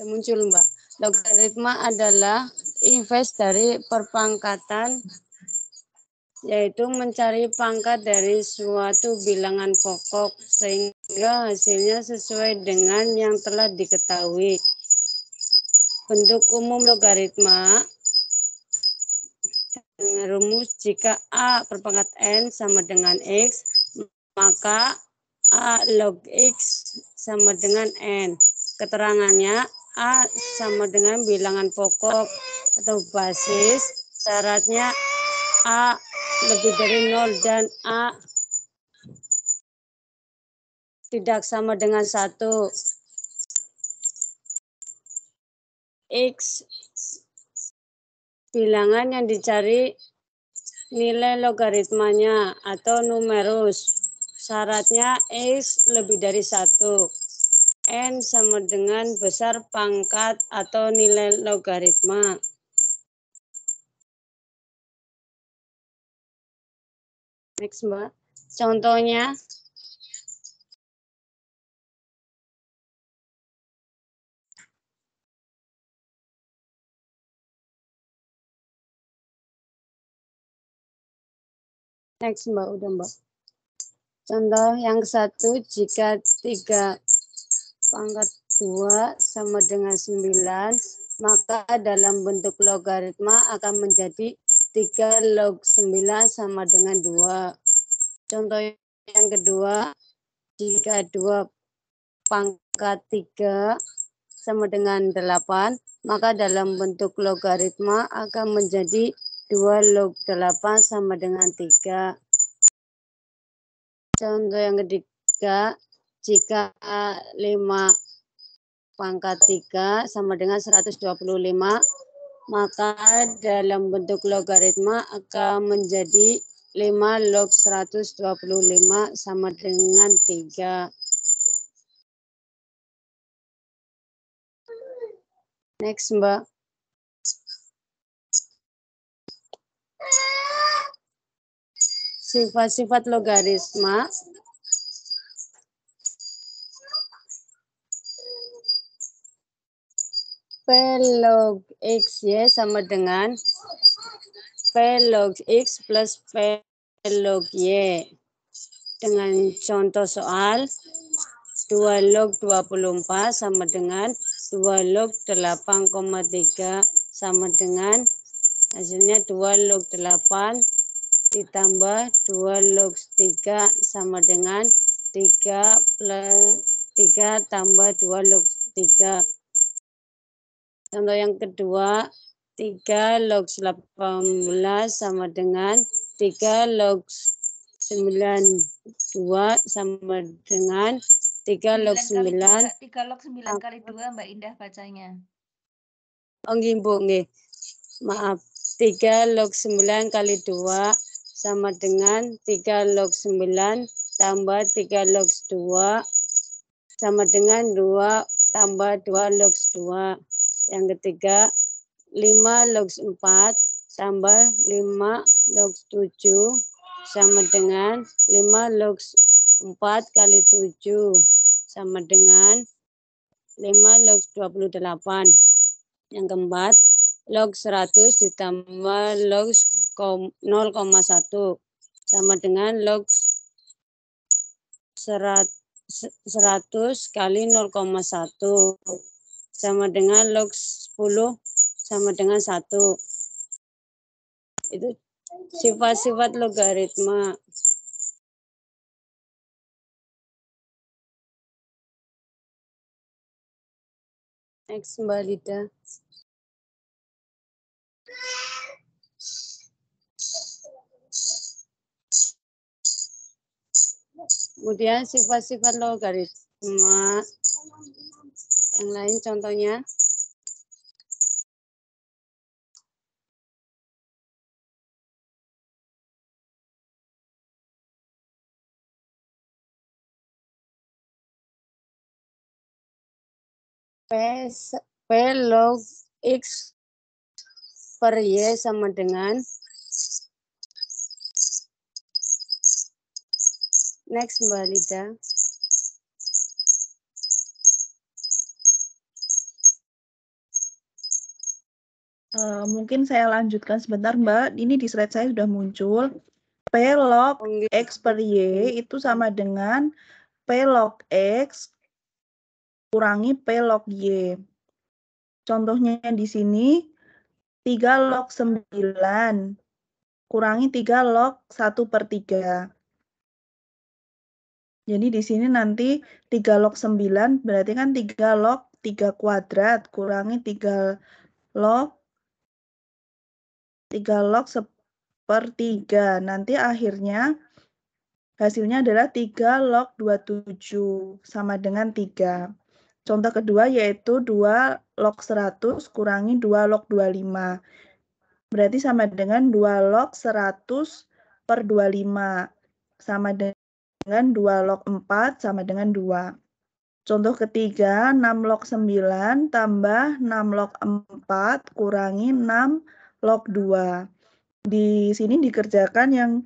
Muncul Mbak. Logaritma adalah inverse dari perpangkatan, yaitu mencari pangkat dari suatu bilangan pokok sehingga hasilnya sesuai dengan yang telah diketahui. Bentuk umum logaritma dengan rumus jika A berpangkat N sama dengan X, maka A log X sama dengan N. Keterangannya A sama dengan bilangan pokok atau basis, syaratnya A lebih dari 0 dan A tidak sama dengan 1. X bilangan yang dicari nilai logaritmanya atau numerus. Syaratnya X lebih dari 1. N sama dengan besar pangkat atau nilai logaritma. Next, Mbak. Contohnya, next, Mbak. Udah, Mbak. Contoh yang satu, jika 3 pangkat 2 sama dengan 9, maka dalam bentuk logaritma akan menjadi 3 log 9 sama dengan 2. Contoh yang kedua, jika 2 pangkat 3 sama dengan 8, maka dalam bentuk logaritma akan menjadi 2 log 8 sama dengan 3. Contoh yang ketiga, jika 5 pangkat 3 sama dengan 125, maka dalam bentuk logaritma akan menjadi 5 log 125 sama dengan 3. Next, Mbak. Sifat-sifat logaritma. P log XY sama dengan P log X plus P log Y. Dengan contoh soal, 2 log 24 sama dengan 2 log 8,3 sama dengan hasilnya 2 log 8 ditambah 2 log 3 sama dengan 3 plus 3 tambah 2 log 3. Contoh yang kedua, 3 log 18 sama dengan 3 log 92 sama dengan 3 log 9. 3 log 9 kali 2, Mbak Indah bacanya. Oh, nggih. Maaf. 3 log 9 kali 2 sama dengan 3 log 9 tambah 3 log 2 sama dengan 2 tambah 2 log 2. Yang ketiga, 5 log 4 tambah 5 log 7 sama dengan 5 log 4 kali 7 sama dengan 5 log 28. Yang keempat, log 100 ditambah log 0,1 sama dengan log 100 kali 0,1 sama dengan log 10 sama dengan 1. Itu sifat-sifat logaritma. Next, Mbak Lida. Kemudian sifat-sifat logaritma yang lain contohnya. P log X per Y sama dengan next, Mbak Lida. Mungkin saya lanjutkan sebentar, Mbak. Ini di slide saya sudah muncul. P log X per Y itu sama dengan P log X kurangi P log Y. Contohnya di sini 3 log 9 kurangi 3 log 1/3. Jadi di sini nanti 3 log 9 berarti kan 3 log 3 kuadrat kurangi 3 log 1/3. Nanti akhirnya hasilnya adalah 3 log 27 sama dengan 3. Contoh kedua yaitu 2 log 100 kurangi 2 log 25. Berarti sama dengan 2 log 100/25. Sama dengan 2 log 4 sama dengan 2. Contoh ketiga, 6 log 9 tambah 6 log 4 kurangi 6 log 2. Di sini dikerjakan yang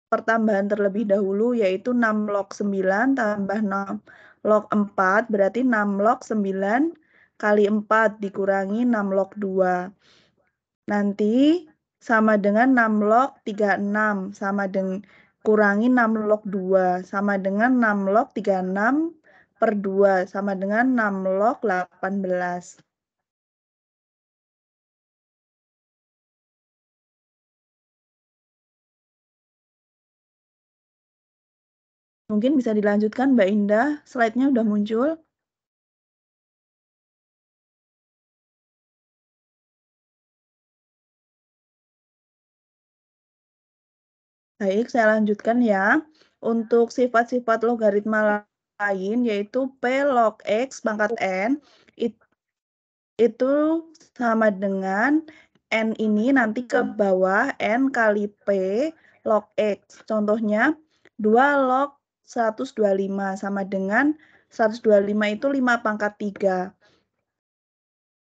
pertambahan terlebih dahulu, yaitu 6 log 9 tambah 6 log 4, berarti 6 log 9 kali 4 dikurangi 6 log 2. Nanti sama dengan 6 log 36, sama dengan kurangi 6 log 2, sama dengan 6 log 36/2, sama dengan 6 log 18. Mungkin bisa dilanjutkan Mbak Indah, slide-nya udah muncul. Baik, saya lanjutkan ya. Untuk sifat-sifat logaritma lain, yaitu P log X pangkat N, itu sama dengan N ini nanti ke bawah N kali P log X. Contohnya, 2 log 125 sama dengan 125 itu 5 pangkat 3.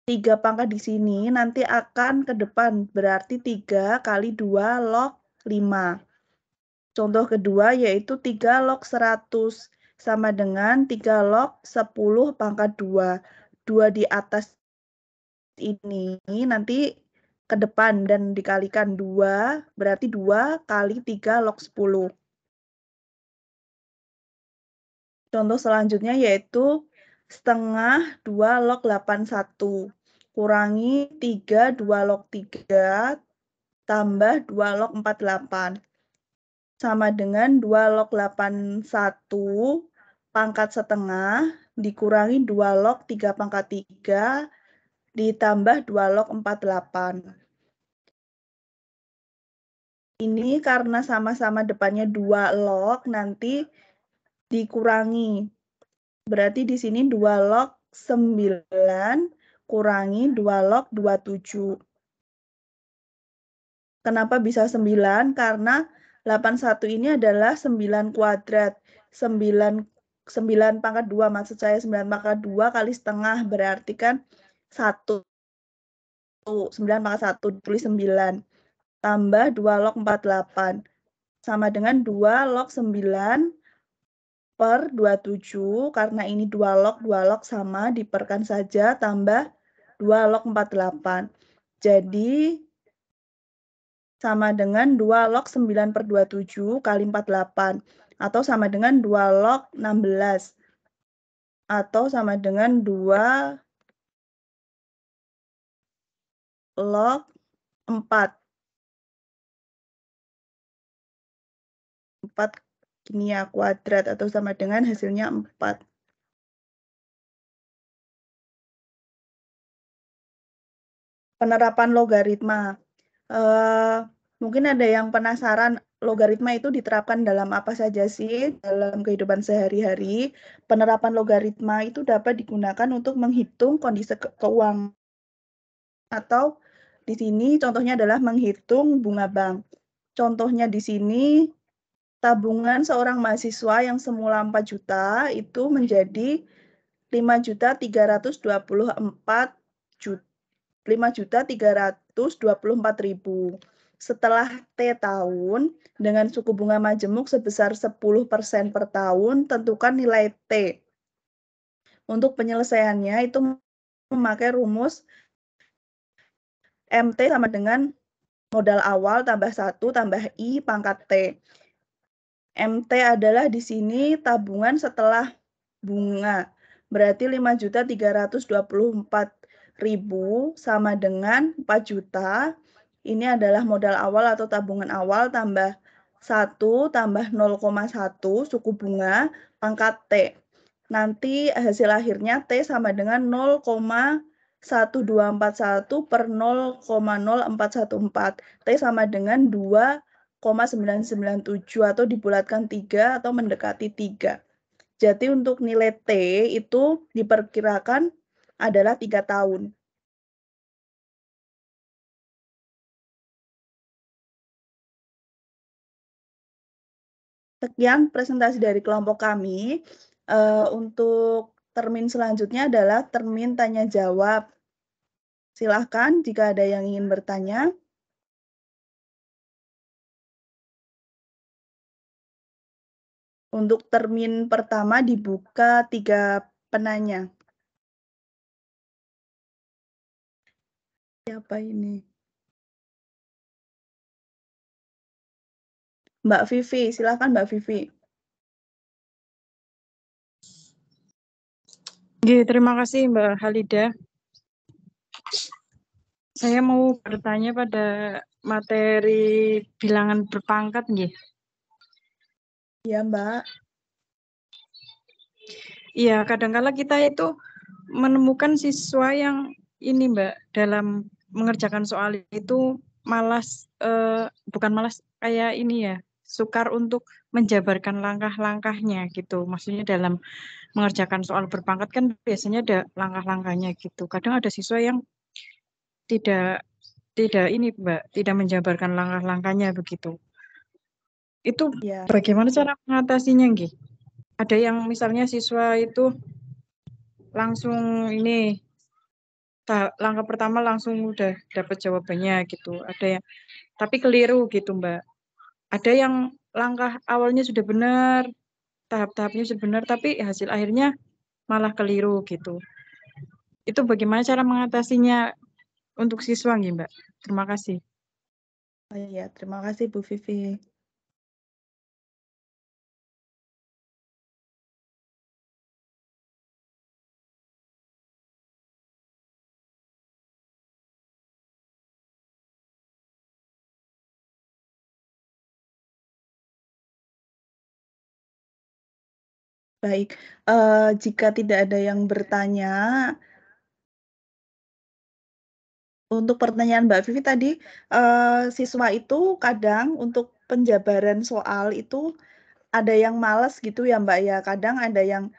3 pangkat di sini nanti akan ke depan, berarti 3 kali 2 log 5. Contoh kedua yaitu 3 log 100 sama dengan 3 log 10 pangkat 2. 2 di atas ini nanti ke depan dan dikalikan 2, berarti 2 kali 3 log 10. Contoh selanjutnya yaitu setengah 2 log 81 kurangi 3 2 log 3 tambah 2 log 48. Sama dengan 2 log 81 pangkat setengah dikurangi 2 log 3 pangkat 3 ditambah 2 log 48. Ini karena sama-sama depannya 2 log nanti dikurangi. Berarti di sini 2 log 9 kurangi 2 log 27. Kenapa bisa 9? Karena 81 ini adalah 9 kuadrat. 9 pangkat 2, maksud saya 9 pangkat 2 kali setengah, berarti kan 1. 9 pangkat 1, ditulis 9. Tambah 2 log 48. Sama dengan 2 log 9/27, karena ini 2 log sama, diperkan saja, tambah 2 log 48. Jadi, sama dengan 2 log 9/27 kali 48, atau sama dengan 2 log 16, atau sama dengan 2 log 4. 4 kimia kuadrat, atau sama dengan hasilnya 4. Penerapan logaritma. Mungkin ada yang penasaran, logaritma itu diterapkan dalam apa saja sih dalam kehidupan sehari-hari. Penerapan logaritma itu dapat digunakan untuk menghitung kondisi keuangan, atau di sini contohnya adalah menghitung bunga bank. Contohnya di sini tabungan seorang mahasiswa yang semula 4 juta itu menjadi 5.324.000. Setelah T tahun, dengan suku bunga majemuk sebesar 10% per tahun, tentukan nilai T. Untuk penyelesaiannya itu memakai rumus MT sama dengan modal awal tambah 1 tambah I pangkat T. MT adalah di sini tabungan setelah bunga. Berarti 5.324.000 sama dengan 4 juta. Ini adalah modal awal atau tabungan awal tambah 1 tambah 0,1 suku bunga pangkat T. Nanti hasil akhirnya T sama dengan 0,1241 per 0,0414. T sama dengan 2,997 atau dibulatkan 3 atau mendekati 3. Jadi untuk nilai T itu diperkirakan adalah 3 tahun. Sekian presentasi dari kelompok kami. Untuk termin selanjutnya adalah termin tanya jawab. Silahkan jika ada yang ingin bertanya. Untuk termin pertama dibuka 3 penanya. Siapa ini? Mbak Vivi, silakan Mbak Vivi. Terima kasih Mbak Halida. Saya mau bertanya pada materi bilangan berpangkat nggih. Ya, Mbak. Iya, kadang-kala kita itu menemukan siswa yang ini Mbak, dalam mengerjakan soal itu malas, bukan malas kayak ini ya, sukar untuk menjabarkan langkah-langkahnya gitu. Maksudnya dalam mengerjakan soal berpangkat kan biasanya ada langkah-langkahnya gitu. Kadang ada siswa yang tidak ini Mbak, tidak menjabarkan langkah-langkahnya begitu. Itu Ya. bagaimana cara mengatasinya nggih? Ada yang misalnya siswa itu langsung ini langkah pertama langsung udah dapat jawabannya gitu. Ada yang tapi keliru gitu Mbak. Ada yang langkah awalnya sudah benar, tahap-tahapnya sudah benar, tapi hasil akhirnya malah keliru gitu. Itu bagaimana cara mengatasinya untuk siswa nggih Mbak? Terima kasih. Oh iya, terima kasih Bu Vivi. Baik, jika tidak ada yang bertanya, untuk pertanyaan Mbak Vivi tadi, siswa itu kadang untuk penjabaran soal itu ada yang malas gitu ya Mbak ya, kadang ada yang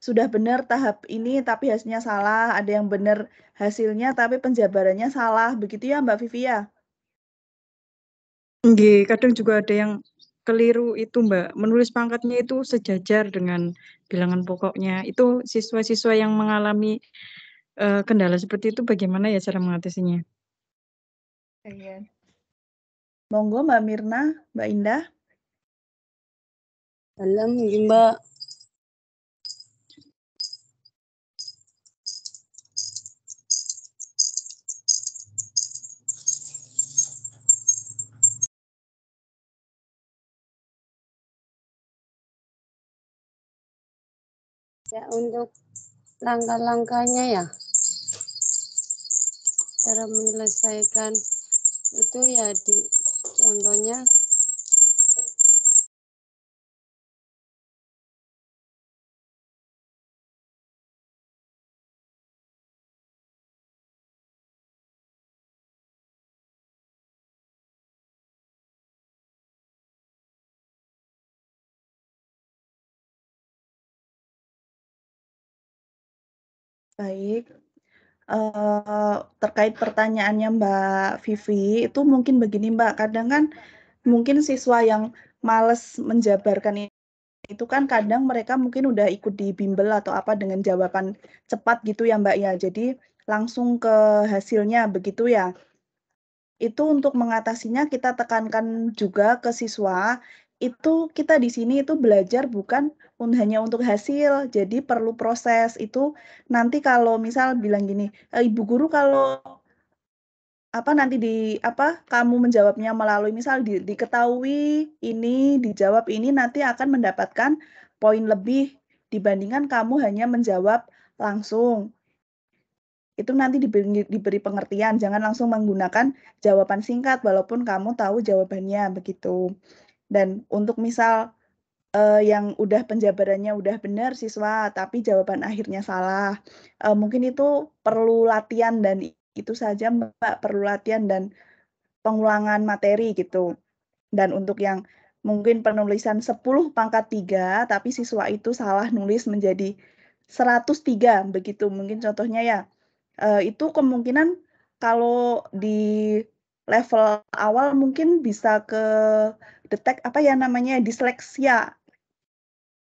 sudah benar tahap ini tapi hasilnya salah, ada yang benar hasilnya tapi penjabarannya salah, begitu ya Mbak Vivi ya? Nggih, kadang juga ada yang keliru itu Mbak, menulis pangkatnya itu sejajar dengan bilangan pokoknya. Itu siswa-siswa yang mengalami kendala seperti itu bagaimana ya cara mengatasinya? Iya. Monggo Mbak Mirna, Mbak Indah. Dalam Mbak. Ya, untuk langkah-langkahnya ya, cara menyelesaikan itu ya contohnya Baik, terkait pertanyaannya Mbak Vivi, itu mungkin begini Mbak, kadang kan mungkin siswa yang males menjabarkan itu kan kadang mereka mungkin udah ikut di bimbel atau apa dengan jawaban cepat gitu ya Mbak ya, jadi langsung ke hasilnya begitu ya. Itu untuk mengatasinya kita tekankan juga ke siswa, itu kita di sini itu belajar bukan hanya untuk hasil, jadi perlu proses. Itu nanti kalau misal bilang gini, Ibu guru kalau nanti kamu menjawabnya melalui misal diketahui ini, dijawab ini, nanti akan mendapatkan poin lebih dibandingkan kamu hanya menjawab langsung. Itu nanti diberi pengertian, jangan langsung menggunakan jawaban singkat walaupun kamu tahu jawabannya begitu. Dan untuk misal yang udah penjabarannya udah benar siswa, tapi jawaban akhirnya salah, mungkin itu perlu latihan dan itu saja Mbak, perlu latihan dan pengulangan materi gitu. Dan untuk yang mungkin penulisan 10 pangkat 3, tapi siswa itu salah nulis menjadi 103 begitu. Mungkin contohnya ya, itu kemungkinan kalau di level awal mungkin bisa ke detek disleksia.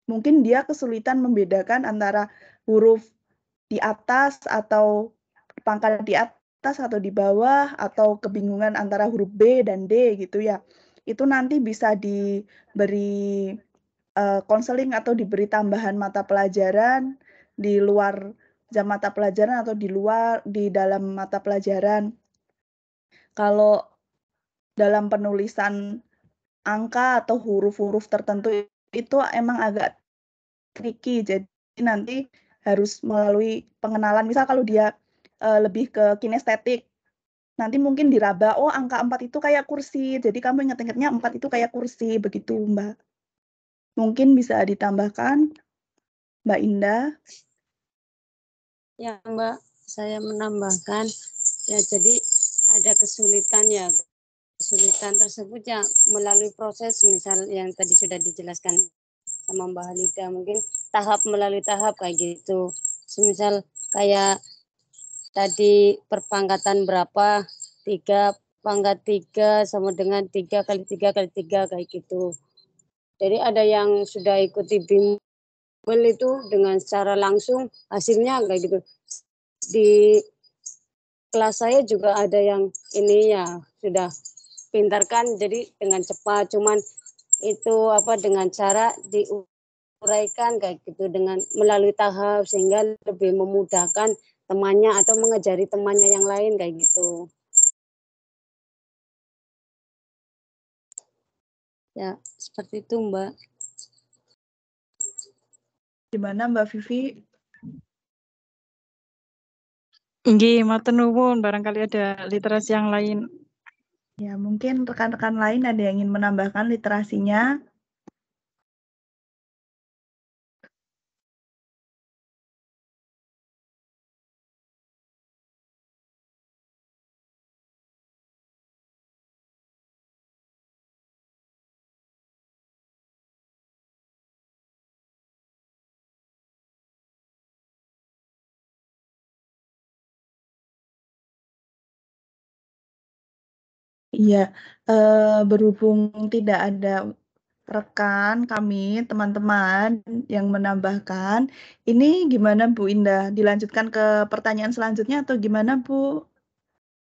Mungkin dia kesulitan membedakan antara huruf di atas atau pangkat di atas atau di bawah atau kebingungan antara huruf B dan D gitu ya. Itu nanti bisa diberi konseling atau diberi tambahan mata pelajaran di luar jam mata pelajaran atau di dalam mata pelajaran. Kalau dalam penulisan angka atau huruf-huruf tertentu itu emang agak tricky. Jadi nanti harus melalui pengenalan. Misal kalau dia lebih ke kinestetik, nanti mungkin diraba, oh angka 4 itu kayak kursi. Jadi kamu ingat-ingatnya 4 itu kayak kursi, begitu Mbak. Mungkin bisa ditambahkan, Mbak Indah. Ya Mbak, saya menambahkan ya jadi ada kesulitan ya. Kesulitan tersebut ya melalui proses misal yang tadi sudah dijelaskan sama Mbak Halida, mungkin melalui tahap kayak gitu. Semisal kayak tadi perpangkatan berapa, 3 pangkat 3 sama dengan 3 kali 3 kali 3 kayak gitu. Jadi ada yang sudah ikuti bimbel itu dengan secara langsung hasilnya kayak gitu. Di kelas saya juga ada yang ini ya sudah pintarkan jadi dengan cepat, cuman itu dengan cara diuraikan kayak gitu dengan melalui tahap sehingga lebih memudahkan temannya atau mengajari temannya yang lain kayak gitu. Ya, seperti itu Mbak. Gimana Mbak Vivi? Nggih, matur nuwun, barangkali ada literasi yang lain. Ya, mungkin rekan-rekan lain ada yang ingin menambahkan literasinya. Iya, berhubung tidak ada rekan kami, teman-teman yang menambahkan, ini gimana Bu Indah? Dilanjutkan ke pertanyaan selanjutnya atau gimana Bu?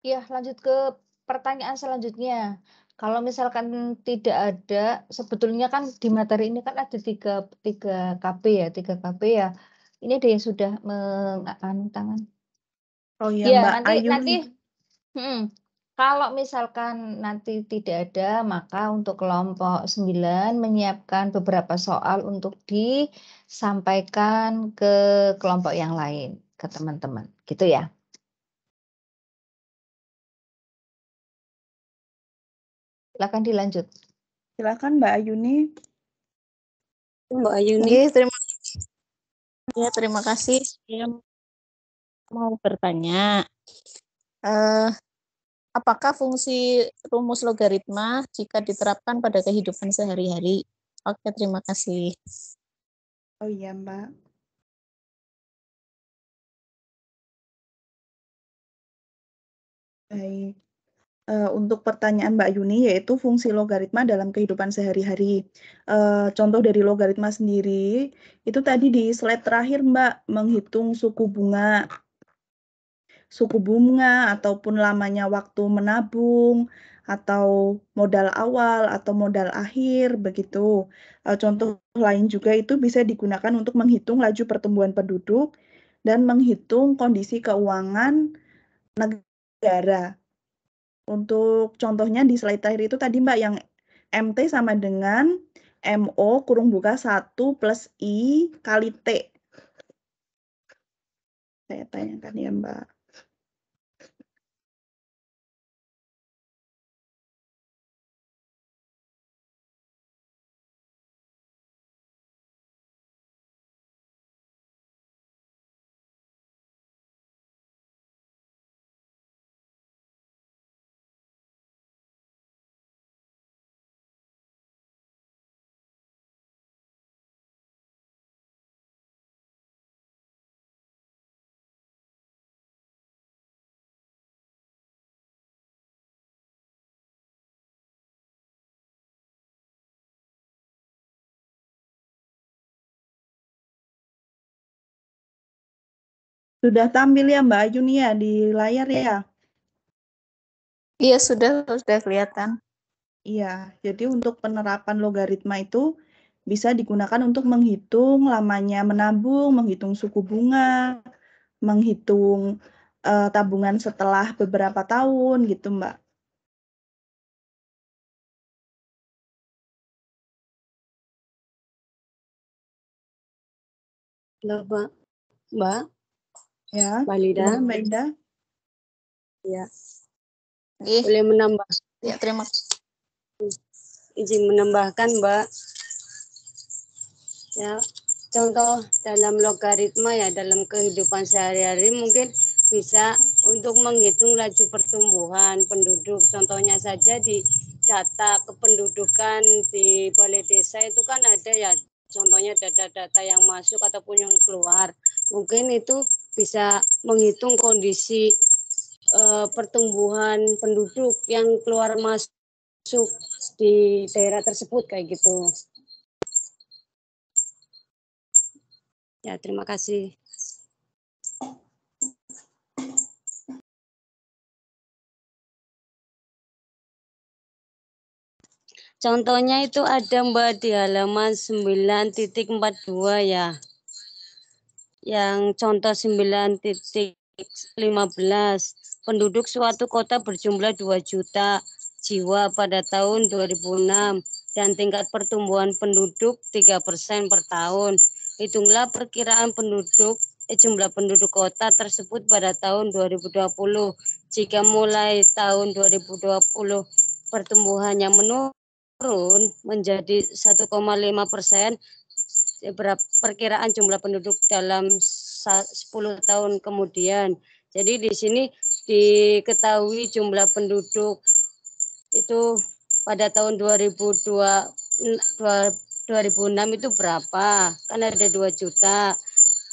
Iya, lanjut ke pertanyaan selanjutnya. Kalau misalkan tidak ada, sebetulnya kan di materi ini kan ada tiga KP ya, 3 KP ya. Ini ada yang sudah mengangkat tangan. Oh iya Ya, Mbak nanti Ayu. kalau misalkan nanti tidak ada, maka untuk kelompok 9 menyiapkan beberapa soal untuk disampaikan ke kelompok yang lain, ke teman-teman. Gitu ya. Silakan dilanjut. Silakan Mbak Ayuni. Mbak Ayuni. Terima kasih. Saya mau bertanya, apakah fungsi rumus logaritma jika diterapkan pada kehidupan sehari-hari? Oke, terima kasih. Oh iya Mbak. Baik. Untuk pertanyaan Mbak Yuni, yaitu fungsi logaritma dalam kehidupan sehari-hari. Contoh dari logaritma sendiri, itu tadi di slide terakhir Mbak, menghitung suku bunga ataupun lamanya waktu menabung, atau modal awal atau modal akhir, begitu. Contoh lain juga itu bisa digunakan untuk menghitung laju pertumbuhan penduduk dan menghitung kondisi keuangan negara. Untuk contohnya di slide terakhir itu tadi Mbak yang MT sama dengan MO kurung buka 1 plus I kali T. Saya tanyakan ya Mbak. Sudah tampil ya Mbak Ayuni ya di layar ya? Iya, sudah kelihatan. Iya, jadi untuk penerapan logaritma itu bisa digunakan untuk menghitung lamanya menabung, menghitung suku bunga, menghitung tabungan setelah beberapa tahun gitu Mbak. Loh, Mbak, Ya, Mbak Lida, Mbak Ida. ya, Ih, boleh menambah, ya, terima kasih. izin menambahkan Mbak. Ya, contoh dalam logaritma ya dalam kehidupan sehari-hari mungkin bisa untuk menghitung laju pertumbuhan penduduk. Contohnya saja di data kependudukan di balai desa itu kan ada ya, contohnya data-data yang masuk ataupun yang keluar. Mungkin itu bisa menghitung kondisi pertumbuhan penduduk yang keluar masuk di daerah tersebut kayak gitu. Ya, terima kasih. Contohnya itu ada Mbak di halaman 9.42 ya. Yang contoh 9.15. Penduduk suatu kota berjumlah 2 juta jiwa pada tahun 2006 dan tingkat pertumbuhan penduduk 3% per tahun. Hitunglah perkiraan jumlah penduduk kota tersebut pada tahun 2020. Jika mulai tahun 2020 pertumbuhannya menurun menjadi 1,5%, perkiraan jumlah penduduk dalam 10 tahun kemudian. Jadi di sini diketahui jumlah penduduk itu pada tahun 2006 itu berapa? Kan ada 2 juta.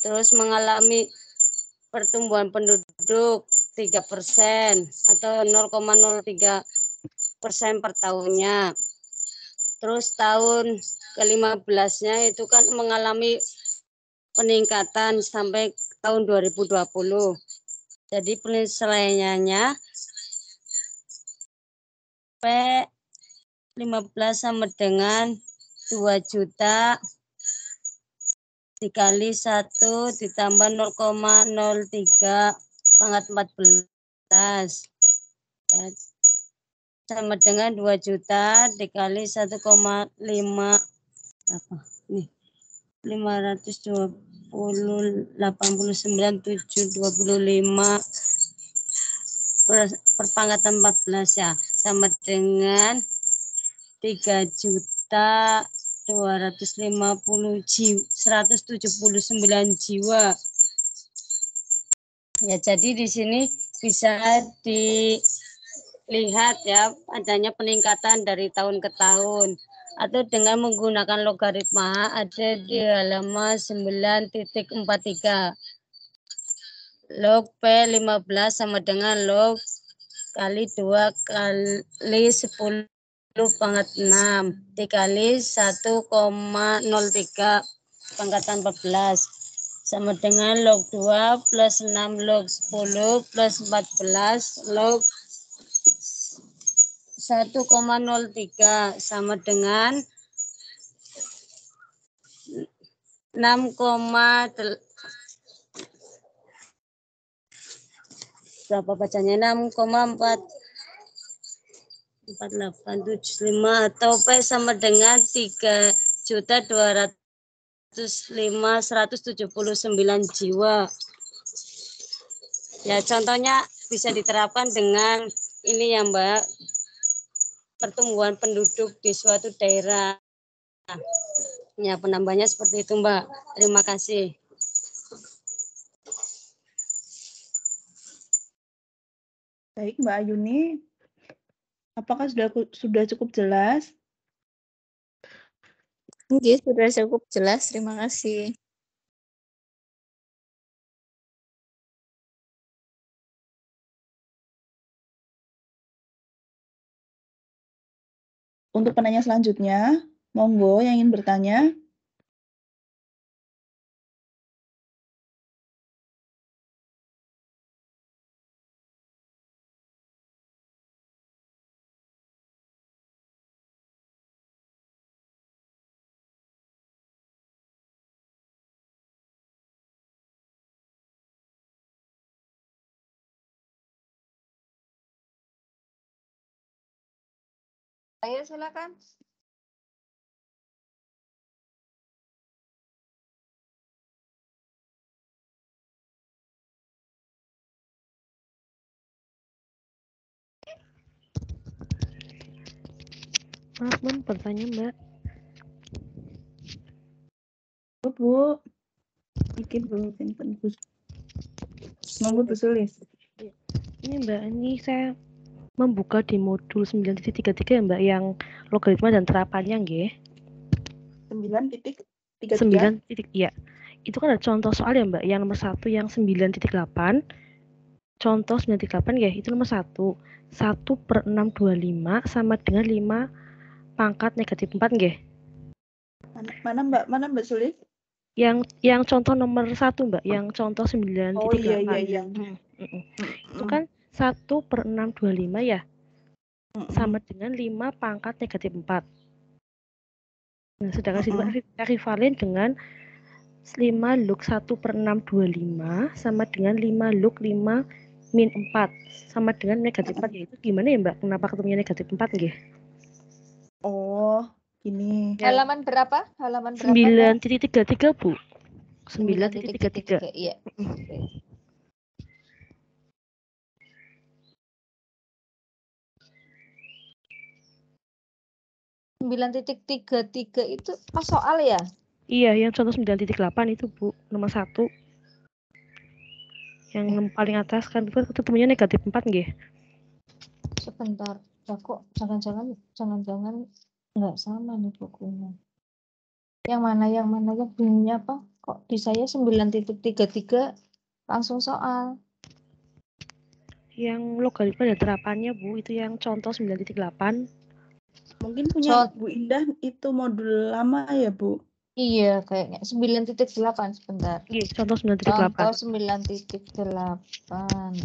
Terus mengalami pertumbuhan penduduk 3% atau 0,03% per tahunnya. Terus tahun ke-15-nya itu kan mengalami peningkatan sampai tahun 2020. Jadi penyesuaiannya P15 sama dengan 2 juta dikali 1 ditambah 0,03 pangkat 14. Ya, sama dengan 2 juta dikali 1,5 apa nih 520,89,725 per pangkatan 14 ya, sama dengan 3.250.179 jiwa. Ya, jadi di sini bisa dilihat ya adanya peningkatan dari tahun ke tahun. Atau dengan menggunakan logaritma ada di halaman 9.43. Log P15 sama dengan log kali 2 kali 10 pangkat 6 dikali 1,03 pangkatan 14 sama dengan log 2 plus 6 log 10 plus 14 log 1,03 sama dengan 6, berapa bacanya 6,4 4875 atau P sama dengan 3.205.179 jiwa. Ya, contohnya bisa diterapkan dengan ini ya Mbak, pertumbuhan penduduk di suatu daerah. Ya, penambahnya seperti itu Mbak. Terima kasih. Baik, Mbak Ayuni. Apakah sudah cukup jelas? Oke, sudah cukup jelas. Terima kasih. Untuk penanya selanjutnya, monggo yang ingin bertanya. Ayo silakan. Maaf, bertanya Mbak. Bu, bikin dulu simpen Bu. Monggo Bu Sulis. Ini Mbak, ini saya membuka di modul 9.33 ya Mbak, yang logaritma dan terapannya nggih. 9.33. 9 iya. Itu kan ada contoh soal ya Mbak, yang nomor 1 yang 9.8. Contoh 9.8 ya, itu nomor 1. 1/625 sama dengan 5 pangkat negatif 4 nggih. Mana Mbak Sulis? Yang contoh nomor 1 Mbak, yang contoh 9.8. Oh iya. Itu kan 1/625 ya. Sama dengan 5 pangkat negatif 4. Nah, sedangkan situ ekivalen dengan 5 log 1/625 sama dengan 5 log 5 min 4 sama dengan negatif 4. Ya, itu gimana ya Mbak? Kenapa ketemunya negatif 4 nggih? Oh, gini. Halaman berapa? Halaman berapa? 9.33 Bu. 9.33. Iya. 9.33 itu pas soal ya? Iya, yang contoh 9.8 itu Bu, nomor 1. Yang paling atas kan itu ketemunya negatif 4 nggih. Sebentar, ya kok jangan-jangan nggak sama nih bukunya. Yang mana yang bunyinya apa? Kok di saya 9.33 langsung soal. Yang logaritma dan terapannya Bu, itu yang contoh 9.8. Mungkin punya Bu Indah itu modul lama ya Bu? Iya, kayaknya 9.8 sebentar. Iya, contoh 9.8. Contoh 9.8.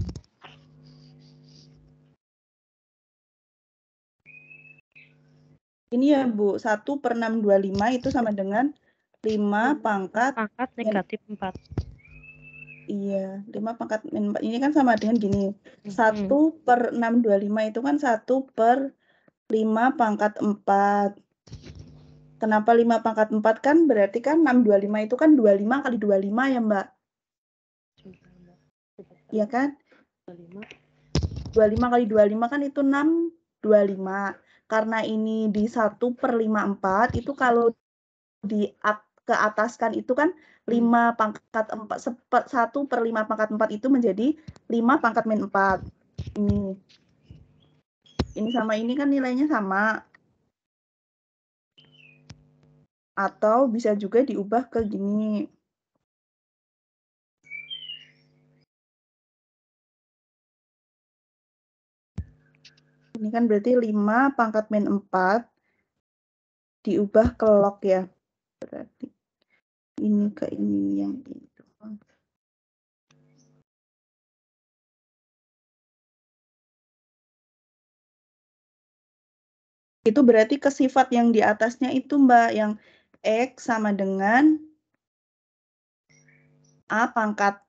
Ini ya Bu, 1/625 itu sama dengan 5 pangkat negatif 4. Iya, 5 pangkat min 4. Ini kan sama dengan gini. 1/625 itu kan 1/5 pangkat 4. Kenapa 5 pangkat 4 kan berarti kan 625 itu kan 25 kali 25 ya Mbak? Iya kan? 25 kali 25 kan itu 625. Karena ini di 1/54 itu kalau di ke atas kan itu kan 5 pangkat 4, 1/5 pangkat 4 itu menjadi 5 pangkat min 4. Ini sama ini kan nilainya sama. Atau bisa juga diubah ke gini. Ini kan berarti 5 pangkat min 4 diubah ke log ya. Berarti ini ke ini yang itu. Itu berarti ke sifat yang di atasnya itu Mbak, yang X sama dengan A pangkat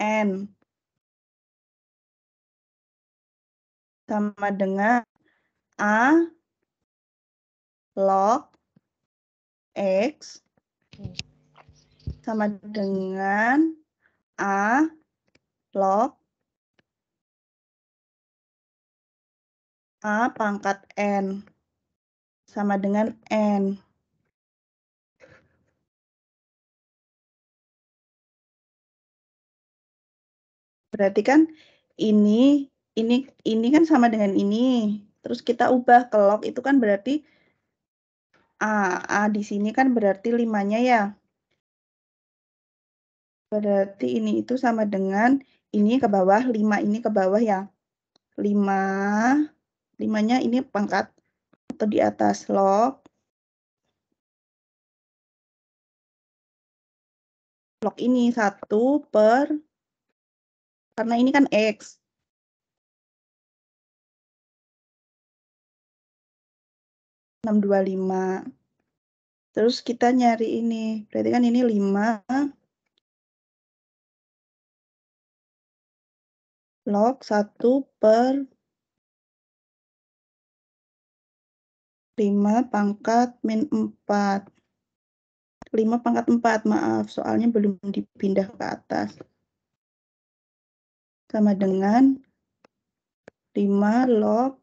N. sama dengan A log X sama dengan A log A pangkat N sama dengan N. Berarti kan ini kan sama dengan ini. Terus kita ubah ke log itu kan berarti A di sini kan berarti 5-nya ya. Berarti ini itu sama dengan ini ke bawah, 5 ini ke bawah ya. 5-nya ini pangkat atau di atas log ini 1 per, karena ini kan X. (625). Terus kita nyari ini. Berarti kan ini 5 log 1 per 5 pangkat min 4. 5 pangkat 4, maaf. Soalnya belum dipindah ke atas. Sama dengan 5 log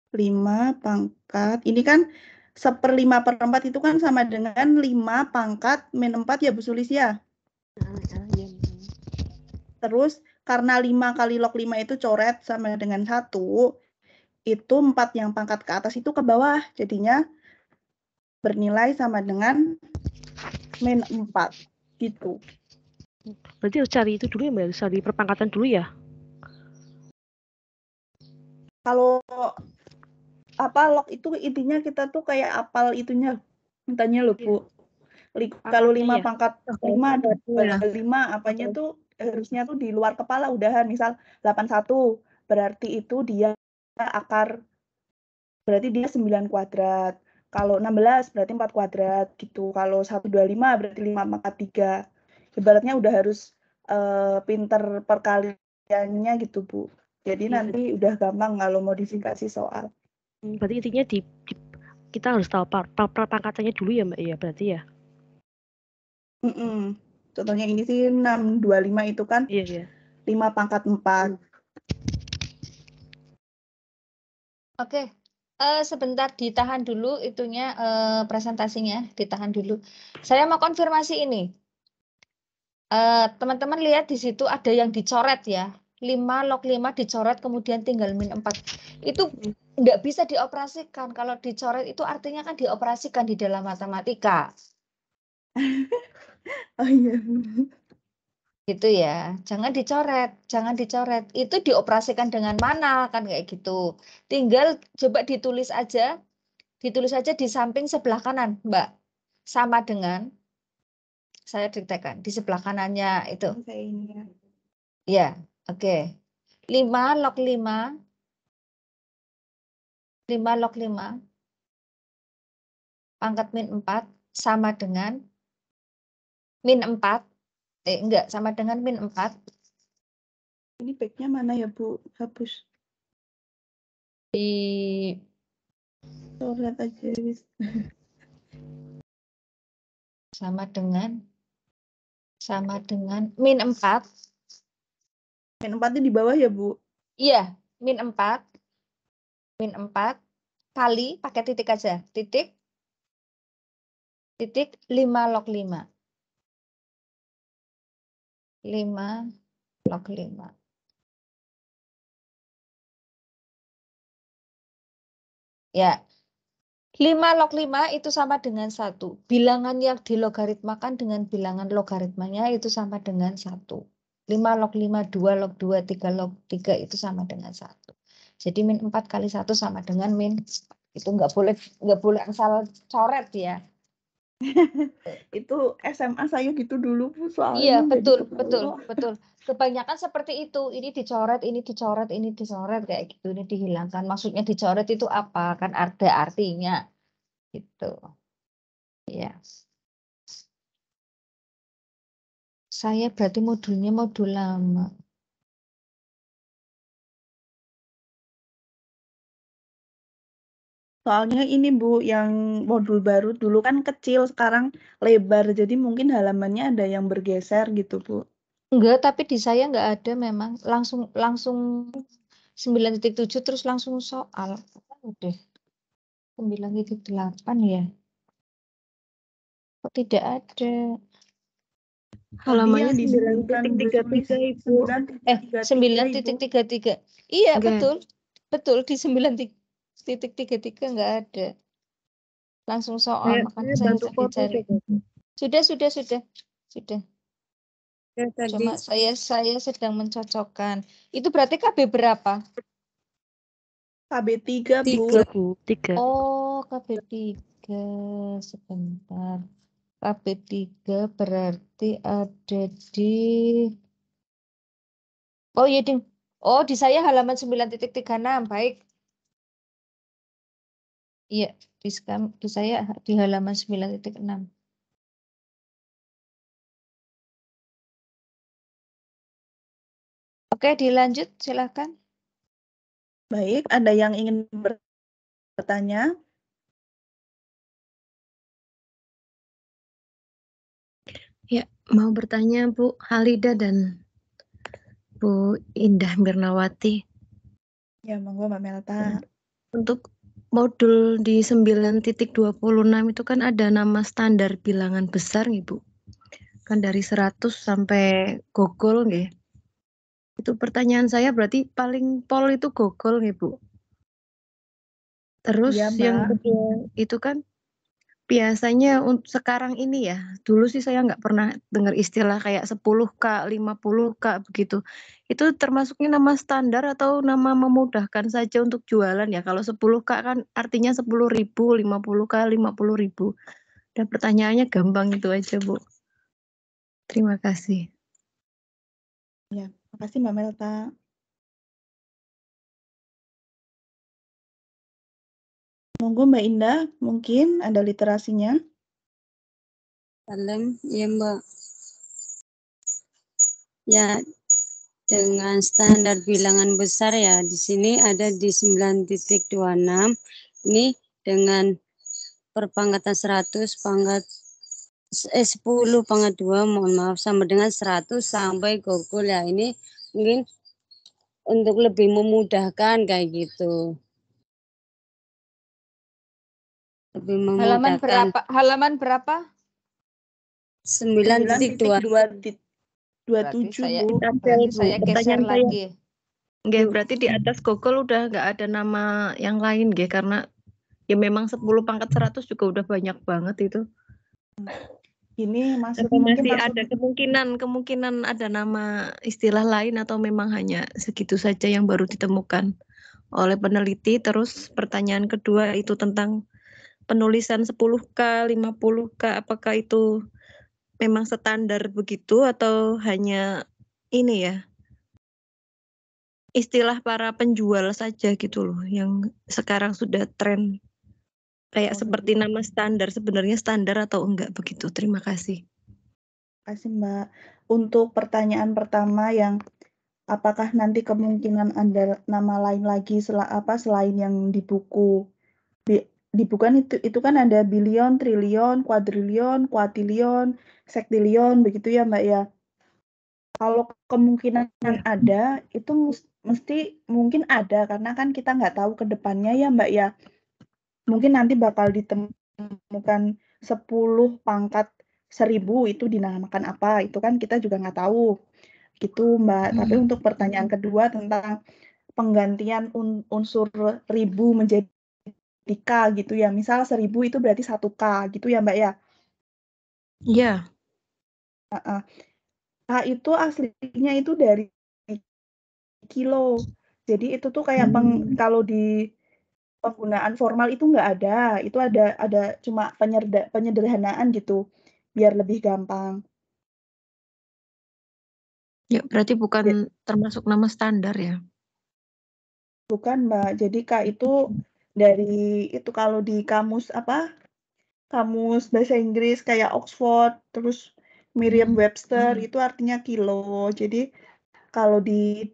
5 pangkat. Ini kan 1/5/4 itu kan sama dengan 5 pangkat min 4 ya Bu Sulis ya. Terus karena 5 kali log 5 itu coret sama dengan 1, itu 4 yang pangkat ke atas itu ke bawah. Jadinya bernilai sama dengan min 4. Gitu. Berarti harus cari itu dulu ya, Mbak? Harus cari perpangkatan dulu ya? Kalau log itu intinya kita tuh kayak apal itunya. Mintanya loh Bu. Kalau 5 ya? pangkat 5 ada 5 apanya tuh harusnya tuh di luar kepala udahan. Misal 81 berarti itu dia akar, berarti dia 9 kuadrat. Kalau 16 berarti 4 kuadrat gitu. Kalau 125 berarti 5 pangkat 3. Ibaratnya udah harus pinter perkaliannya gitu Bu. Jadi nanti udah gampang kalau modifikasi soal. Berarti intinya kita harus tahu perpangkatannya dulu ya Mbak ya, berarti ya? Contohnya ini sih 625 itu kan 5 pangkat 4. Oke, sebentar ditahan dulu itunya presentasinya, ditahan dulu. Saya mau konfirmasi ini. Teman-teman lihat di situ ada yang dicoret ya. 5 log 5 dicoret kemudian tinggal min 4. Itu nggak bisa dioperasikan. Kalau dicoret itu artinya kan dioperasikan di dalam matematika. Oh iya. Gitu ya. Jangan dicoret. Itu dioperasikan dengan mana kan kayak gitu. Tinggal coba ditulis aja di samping sebelah kanan, Mbak. Sama dengan saya diktekan di sebelah kanannya itu. Ya, oke. 5 log 5 log 5 pangkat min 4 sama dengan min 4. Enggak, sama dengan min 4. Ini backnya mana ya Bu? Hapus. Coret aja. Sama min 4. Min 4 itu di bawah ya Bu? Iya, min 4. Min 4 kali pakai titik aja. Titik 5 log 5. 5 log 5. Ya. 5 log 5 itu sama dengan 1. Bilangan yang dilogaritmakan dengan bilangan logaritmanya itu sama dengan 1. 5 log 5, 2 log 2, 3 log 3 itu sama dengan 1. Jadi min 4 kali 1 sama dengan min. Itu nggak boleh asal coret ya. Itu SMA saya gitu dulu Bu soalnya. Iya, betul. Kebanyakan seperti itu. Ini dicoret kayak gitu. Ini dihilangkan. Maksudnya dicoret itu apa? Kan ada artinya. Gitu. Ya. Saya berarti modulnya modul lama. Soalnya ini Bu, yang modul baru dulu kan kecil, sekarang lebar. Jadi mungkin halamannya ada yang bergeser gitu Bu. Enggak, tapi di saya nggak ada memang. Langsung 9.7 terus langsung soal. Udah 9.8 ya. Kok tidak ada? Halamannya Halamannya 9.33 Ibu. 9.33. Iya, Enggak. betul di 9.33 nggak ada. Langsung soal, makanya saya Bantu tadi foto cari. coba. Sudah. Ya, tadi Cuma saya sedang mencocokkan. Itu berarti KB berapa? KB 3 Bu. 3 Bu, 3. Oh, KB 3. Sebentar. KB 3 berarti ada di... Oh iya, Ding. Oh, di saya halaman 9.36. Baik. Iya, di saya di halaman 9.6. Oke, dilanjut silakan. Baik, ada yang ingin bertanya? Ya, mau bertanya Bu Halida dan Bu Indah Mirnawati. Ya, monggo Mbak Melta. Untuk modul di 9.26 itu kan ada nama standar bilangan besar nih Bu. Kan dari 100 sampai gogol nggih. Itu pertanyaan saya berarti paling pol itu gogol nih Bu. Terus Iya, Mbak. yang kedua itu kan biasanya untuk sekarang ini ya, dulu sih saya nggak pernah dengar istilah kayak 10K, 50K begitu. Itu termasuknya nama standar atau nama memudahkan saja untuk jualan ya? Kalau 10K kan artinya 10.000, 50K 50.000. Dan pertanyaannya gampang itu aja Bu. Terima kasih. Ya, makasih Mbak Melta. Monggo Mbak Indah, mungkin ada literasinya. Salam, ya Mbak. Ya, dengan standar bilangan besar ya, di sini ada di 9.26. Ini dengan perpangkatan 100, 10 pangkat 2, mohon maaf, sama dengan 100 sampai gogol ya. Ini mungkin untuk lebih memudahkan kayak gitu. Lebih memudahkan. Halaman berapa? 9.27 Bu. Berarti saya geser lagi. Nggih, berarti di atas gogol udah nggak ada nama yang lain nggih, karena ya memang 10 pangkat 100 juga udah banyak banget itu. Ini masuk Atau mungkin masih masuk ada kemungkinan ada nama istilah lain atau memang hanya segitu saja yang baru ditemukan oleh peneliti. Terus pertanyaan kedua itu tentang penulisan 10K, 50K, apakah itu memang standar begitu atau hanya ini ya, istilah para penjual saja gitu loh yang sekarang sudah tren kayak seperti nama standar, sebenarnya standar atau enggak begitu. Terima kasih. Terima kasih Mbak. Untuk pertanyaan pertama yang apakah nanti kemungkinan ada nama lain lagi selain yang di buku. Di buku kan itu kan ada bilion, triliun, kuadriliun, kuatilion, sektilion begitu ya Mbak ya. Kalau kemungkinan ada itu mesti mungkin ada karena kan kita nggak tahu ke depannya ya Mbak ya. Mungkin nanti bakal ditemukan 10 pangkat 1000 itu dinamakan apa, itu kan kita juga nggak tahu. Gitu Mbak. Tapi untuk pertanyaan kedua tentang penggantian unsur ribu menjadi K gitu ya. Misal 1000 itu berarti 1K gitu ya Mbak ya. Iya. K itu aslinya itu dari kilo. Jadi itu tuh kayak kalau di penggunaan formal itu nggak ada. Itu ada cuma penyederhanaan gitu biar lebih gampang. Ya, berarti bukan termasuk nama standar ya. Bukan, Mbak. Jadi K itu dari itu kalau di kamus kamus bahasa Inggris kayak Oxford, terus Merriam-Webster itu artinya kilo. Jadi kalau di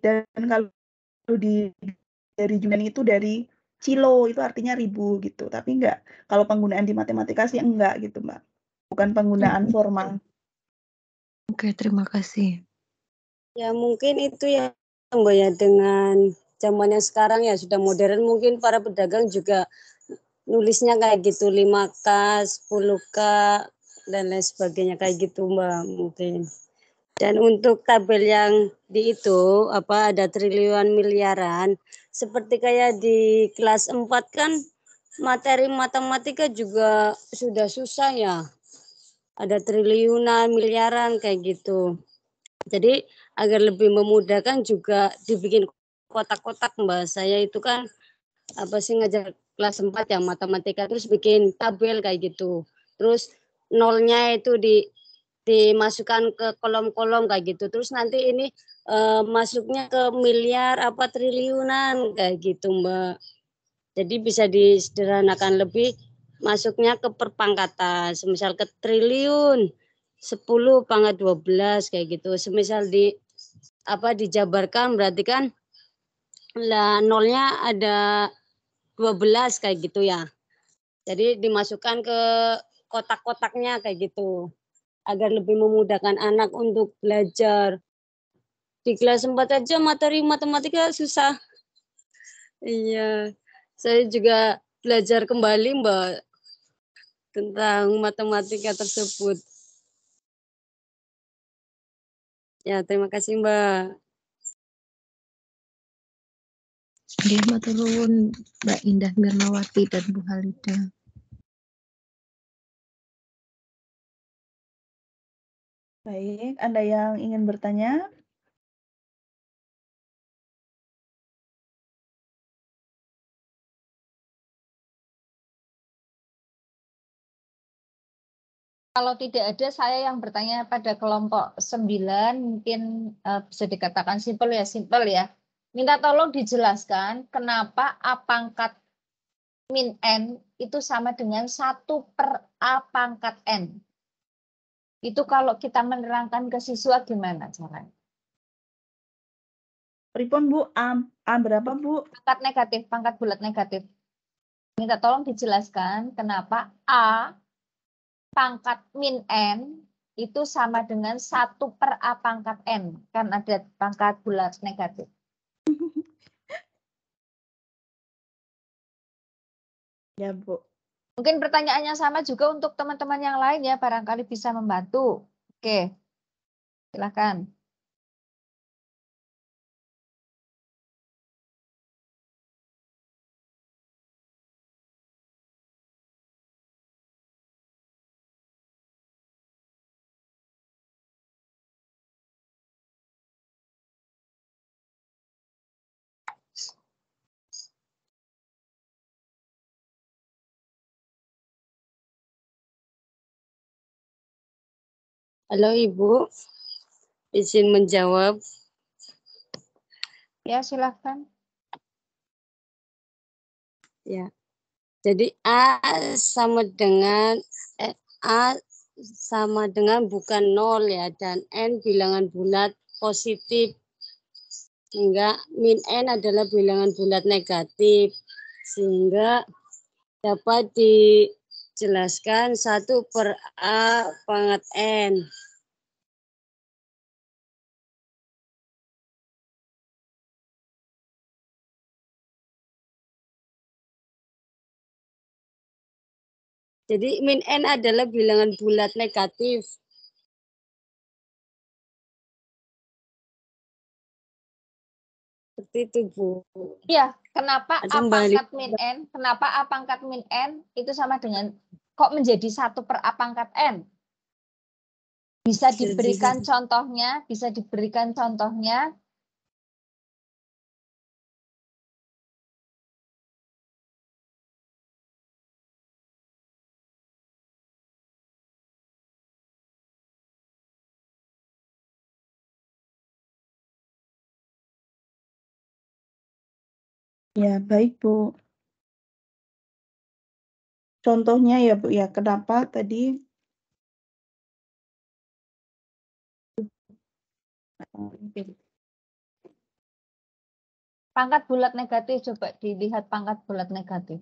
dari Yunani itu dari kilo itu artinya 1000 gitu. Tapi enggak, kalau penggunaan di matematika sih enggak gitu, Mbak. Bukan penggunaan formal. Oke, terima kasih. Ya mungkin itu ya Mbak ya, dengan zamannya sekarang ya sudah modern, mungkin para pedagang juga nulisnya kayak gitu 5K, 10K dan lain sebagainya kayak gitu Mbak mungkin. Dan untuk tabel yang di itu ada triliunan miliaran, seperti kayak di kelas 4 kan materi matematika juga sudah susah ya. Ada triliunan, miliaran kayak gitu. Jadi agar lebih memudahkan juga dibikin kotak-kotak Mbak. Saya itu kan ngajar kelas 4 ya matematika, terus bikin tabel kayak gitu. Terus nolnya itu dimasukkan ke kolom-kolom kayak gitu. Terus nanti ini masuknya ke miliar triliunan kayak gitu Mbak. Jadi bisa disederhanakan lebih, masuknya ke perpangkatan, semisal ke triliun 10 pangkat 12 kayak gitu. Semisal dijabarkan berarti kan lah nolnya ada 12 kayak gitu ya. Jadi dimasukkan ke kotak-kotaknya kayak gitu. Agar lebih memudahkan anak untuk belajar. Di kelas 4 aja materi matematika susah. Iya. Saya juga belajar kembali Mbak tentang matematika tersebut. Ya, terima kasih Mbak. Nggih, matur nuwun Mbak Indah Mirnawati dan Bu Halida. Baik, ada yang ingin bertanya? Kalau tidak ada, saya yang bertanya pada kelompok 9, mungkin bisa dikatakan simpel ya. Minta tolong dijelaskan kenapa A pangkat min N itu sama dengan 1/A pangkat N. Itu kalau kita menerangkan ke siswa gimana caranya? Pripun Bu, A berapa Bu? Pangkat negatif, pangkat bulat negatif. Minta tolong dijelaskan kenapa A pangkat min N itu sama dengan 1/A pangkat N. Kan ada pangkat bulat negatif. Ya Bu. Mungkin pertanyaannya sama juga untuk teman-teman yang lain ya, barangkali bisa membantu. Oke, silakan. Halo Ibu, izin menjawab. Ya, silakan. Ya. Jadi A sama dengan bukan 0 ya, dan N bilangan bulat positif. Sehingga min N adalah bilangan bulat negatif. Sehingga dapat dijelaskan 1/A pangkat N. Jadi min N adalah bilangan bulat negatif. Seperti itu Bu. Iya, kenapa Ada A kembali. pangkat min N? Kenapa A pangkat min N itu sama dengan, kok menjadi 1/A pangkat N? Bisa diberikan contohnya? Bisa diberikan contohnya? Ya, baik Bu. Contohnya ya Bu ya, kenapa tadi Pangkat bulat negatif, coba dilihat pangkat bulat negatif.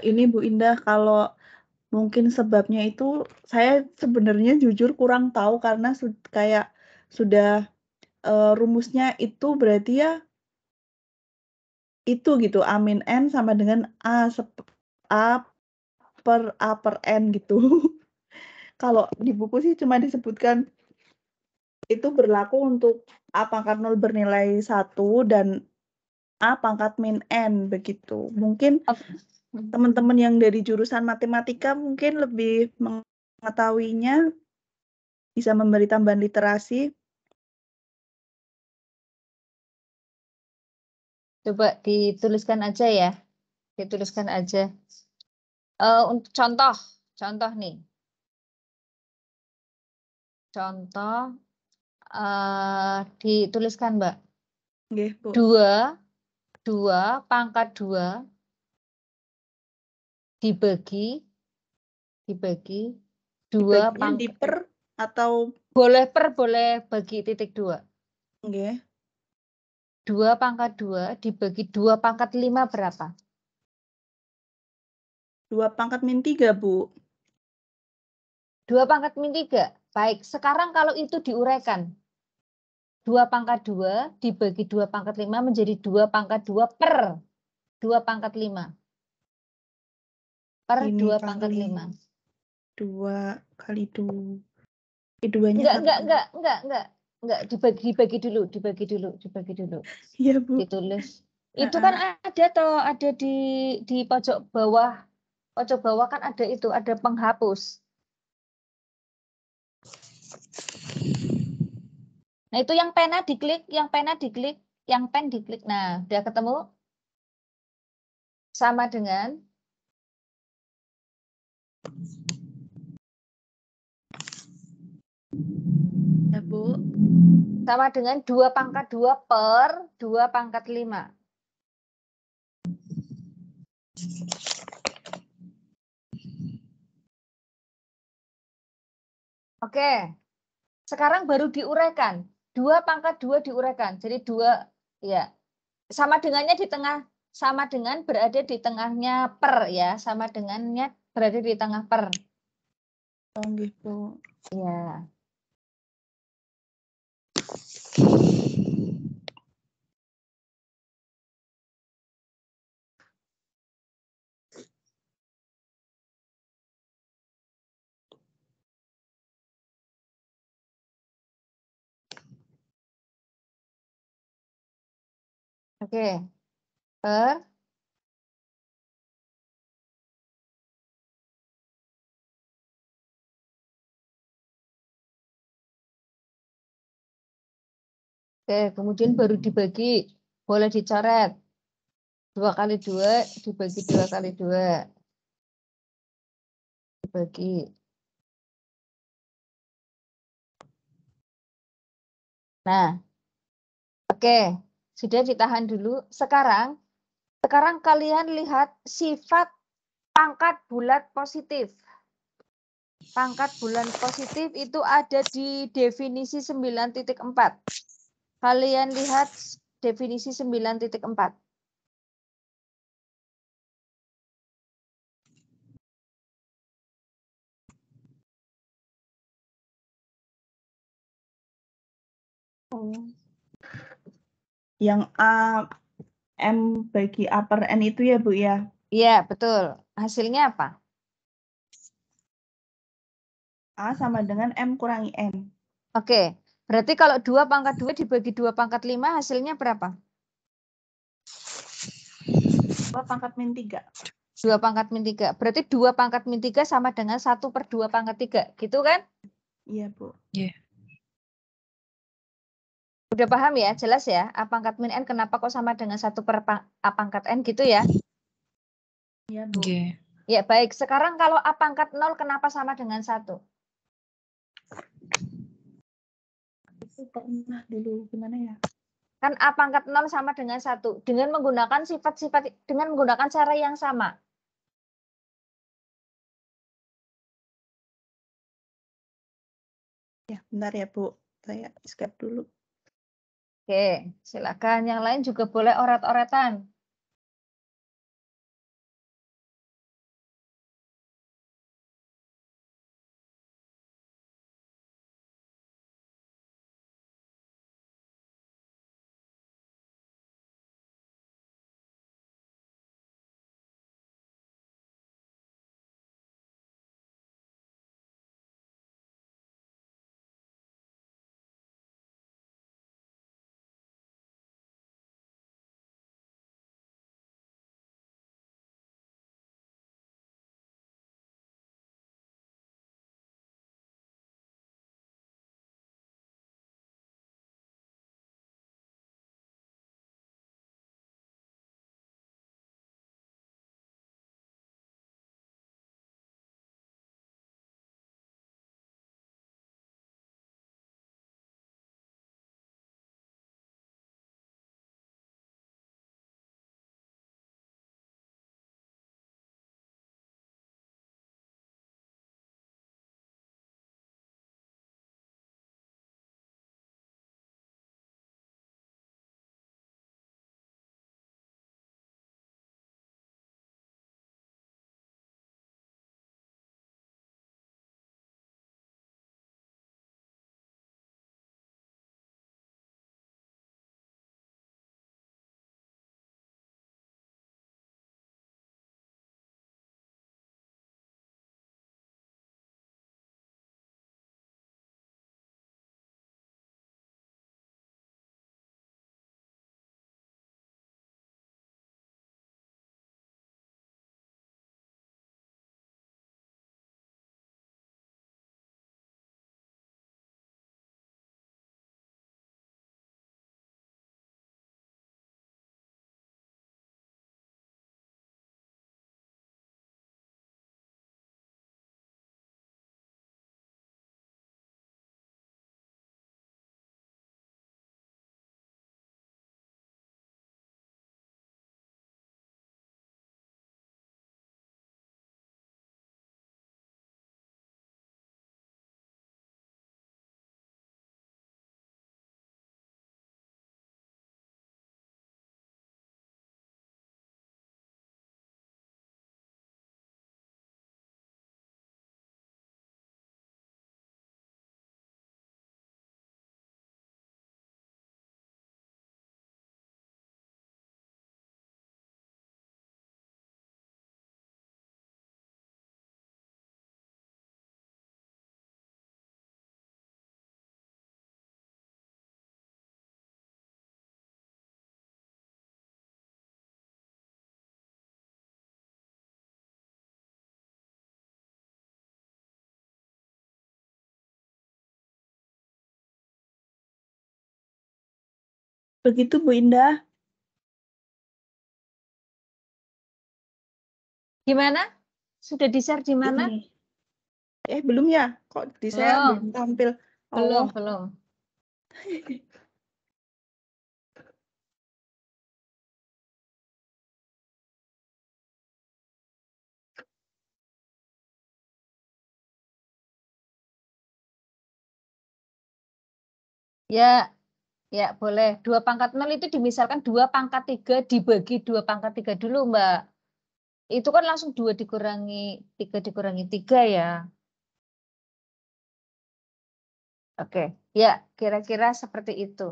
Ini Bu Indah, kalau mungkin sebabnya itu saya sebenarnya jujur kurang tahu karena kayak sudah rumusnya itu berarti ya itu gitu A min N sama dengan A per N gitu. Kalau di buku sih cuma disebutkan itu berlaku untuk A pangkat 0 bernilai 1 dan A pangkat min N begitu. Mungkin teman-teman yang dari jurusan matematika mungkin lebih mengetahuinya, bisa memberi tambahan literasi. Coba dituliskan aja ya. Dituliskan aja. Untuk contoh nih. Contoh dituliskan Mbak. Nggih, Bu. 2 pangkat 2 dibagi 2 Dibaginya pangkat di per atau boleh bagi titik 2. nggih. 2 pangkat 2 dibagi 2 pangkat 5 berapa? 2 pangkat min 3, Bu. 2 pangkat min 3. Baik, sekarang kalau itu diuraikan. 2 pangkat 2 dibagi 2 pangkat 5 menjadi 2 pangkat 2 per 2 pangkat 5. Per Ini 2 pangkat 5. 2 kali 2. Duanya Enggak, dibagi dulu. Iya, Bu. Ditulis. Itu kan ada di pojok bawah. Pojok bawah kan ada itu, ada penghapus. Nah, itu yang pena diklik, yang pen diklik. Nah, udah ketemu? Sama dengan Ya, Bu. sama dengan 2 pangkat 2 per 2 pangkat 5. Oke. Sekarang baru diuraikan. 2 pangkat 2 diuraikan. Jadi 2 ya. Sama dengannya di tengah, sama dengan berada di tengahnya per ya, sama dengannya berada di tengah per. Oh, gitu. Ya. Oke. Per Oke, kemudian baru dibagi. Boleh dicoret. 2 kali 2 dibagi 2 kali 2. Dibagi. Nah, oke. Sudah ditahan dulu. Sekarang kalian lihat sifat pangkat bulat positif. Pangkat bulat positif itu ada di definisi 9.4. Kalian lihat definisi 9.4. Yang A, M bagi upper N itu ya Bu ya? Iya, betul. Hasilnya apa? A sama dengan M kurangi N. Oke, berarti kalau 2 pangkat 2 dibagi 2 pangkat 5 hasilnya berapa? 2 pangkat min 3. 2 pangkat min 3. Berarti 2 pangkat min 3 sama dengan 1/2 pangkat 3. Gitu kan? Iya Bu. Iya. Udah paham ya? Jelas ya? A pangkat min N kenapa kok sama dengan 1/A pangkat N gitu ya? Iya Bu. Iya. Ya baik, sekarang kalau A pangkat 0 kenapa sama dengan 1? Itu pernah dulu gimana ya? Kan A pangkat 0 sama dengan 1. Dengan menggunakan sifat-sifat, dengan menggunakan cara yang sama. Ya, bentar ya Bu. Saya escape dulu. Oke, silakan. Yang lain juga boleh oret-oretan. Begitu Bu Indah. Gimana? Sudah di-share di mana? Ini. Belum ya? Kok di saya Belum. belum tampil? Belum, Oh, belum. Ya, ya boleh. 2/0 itu dimisalkan 2/3 dibagi 2/3 dulu, Mbak. Itu kan langsung 2 dikurangi 3 dikurangi 3 ya. Oke, ya kira-kira seperti itu.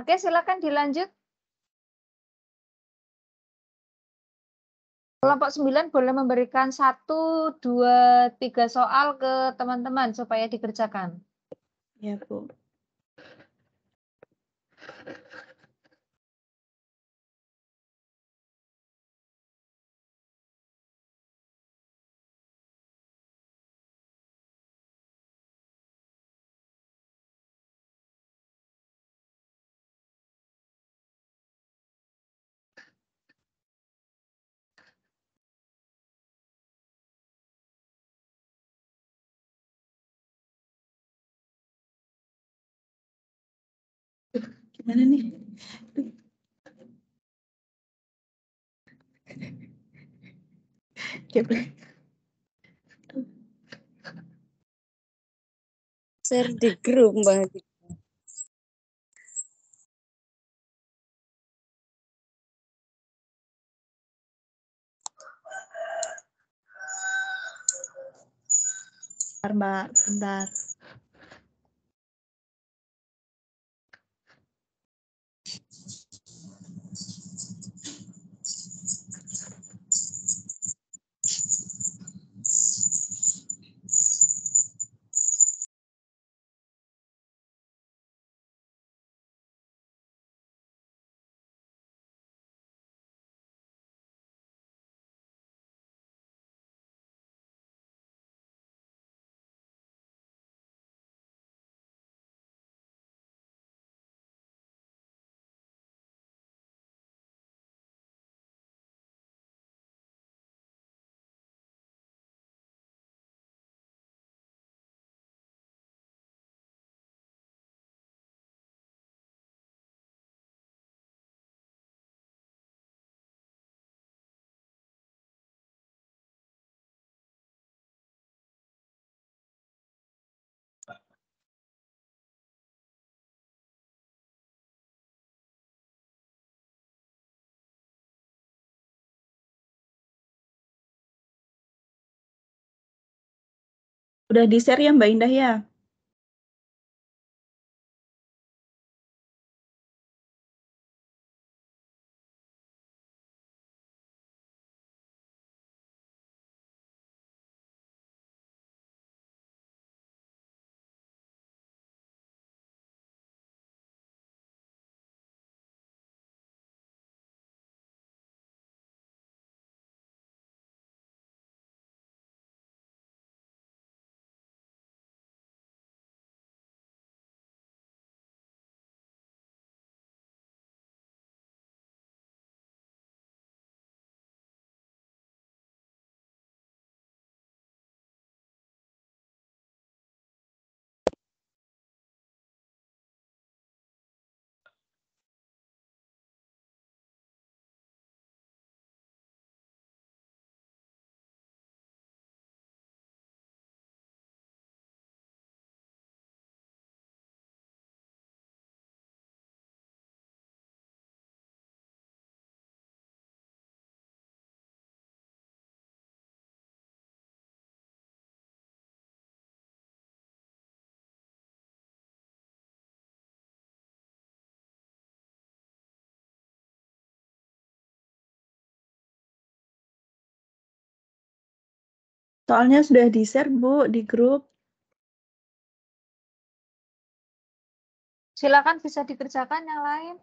Oke, silakan dilanjut. Kelompok 9 boleh memberikan 1, 2, 3 soal ke teman-teman supaya dikerjakan. ya Bu. Gimana nih? Coba. Share di grup, Mbak. Bentar, Mbak. Bentar. Udah di-share ya Mbak Indah ya? Soalnya sudah di-share Bu di grup. Silakan bisa dikerjakan yang lain.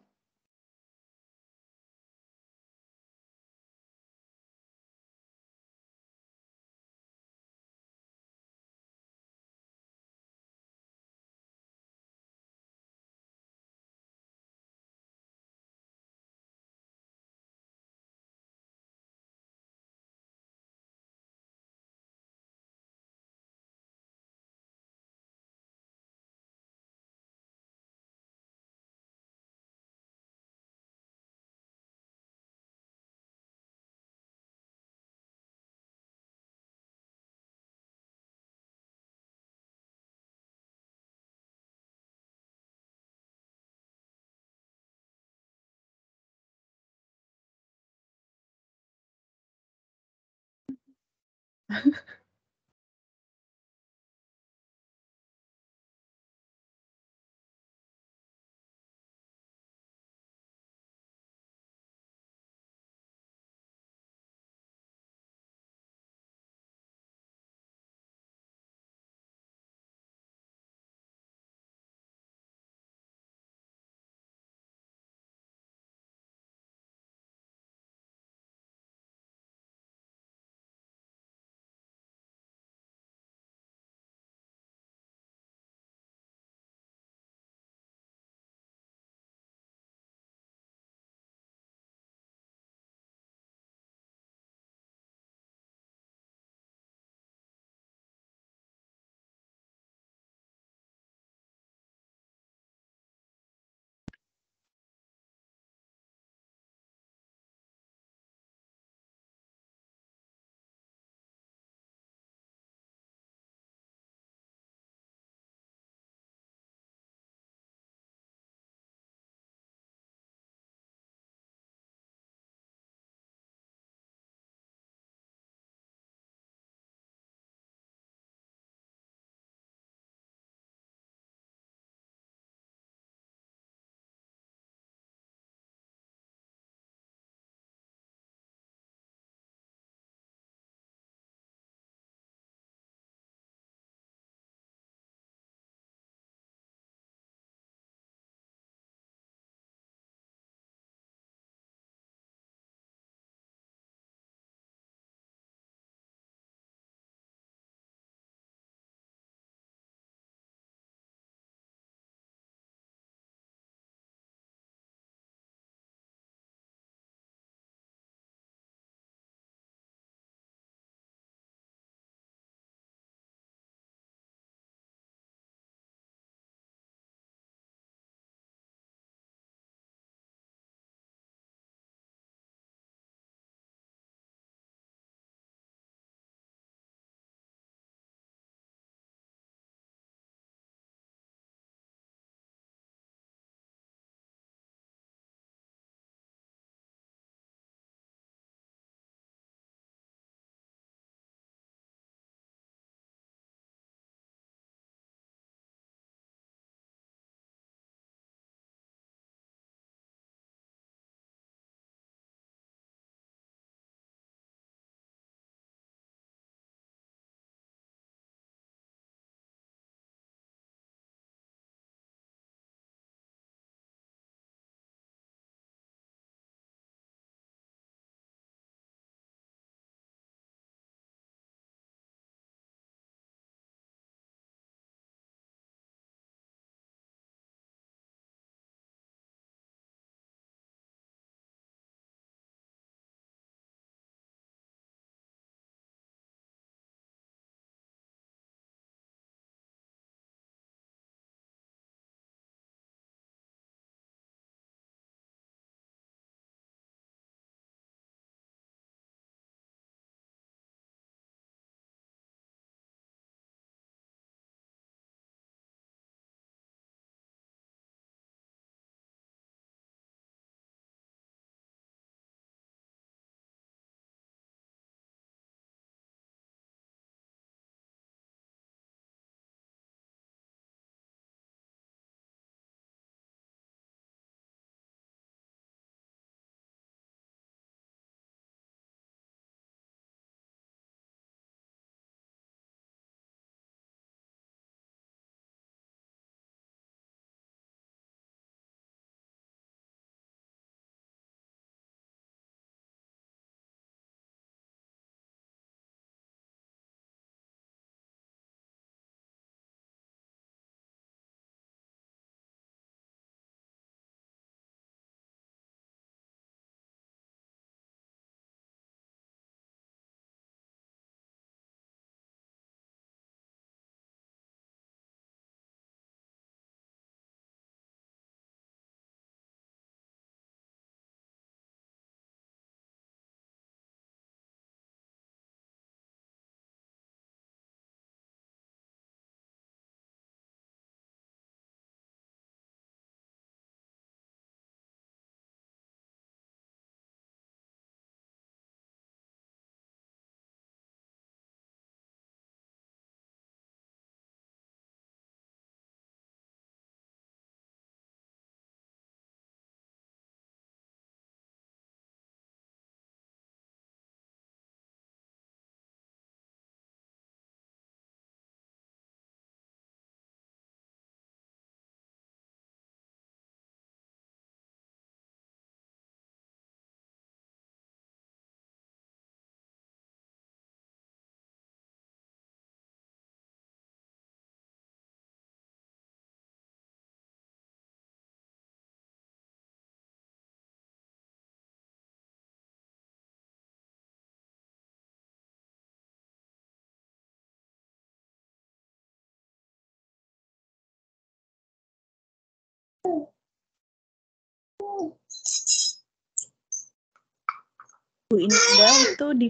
Bu Indah itu di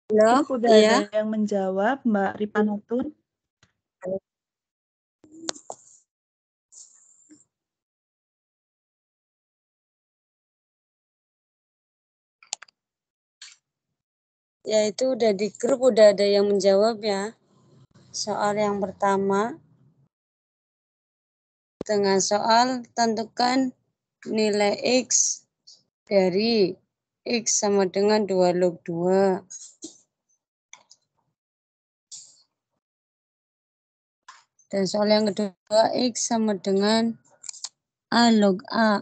Halo, grup udah iya. ada yang menjawab, Mbak Ripanatun. Ya itu udah di grup udah ada yang menjawab ya. Soal yang pertama dengan soal tentukan nilai X dari X sama dengan 2 log 2. Dan soal yang kedua X sama dengan A log A.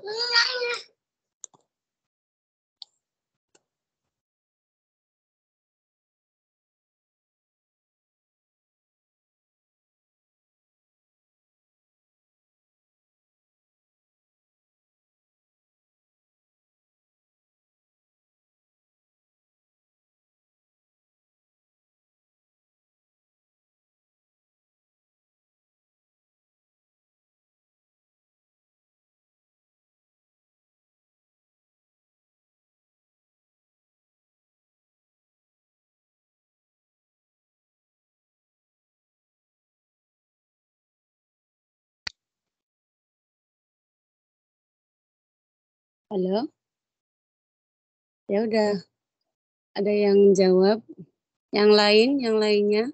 Halo? Ya udah. Ada yang jawab? Yang lainnya?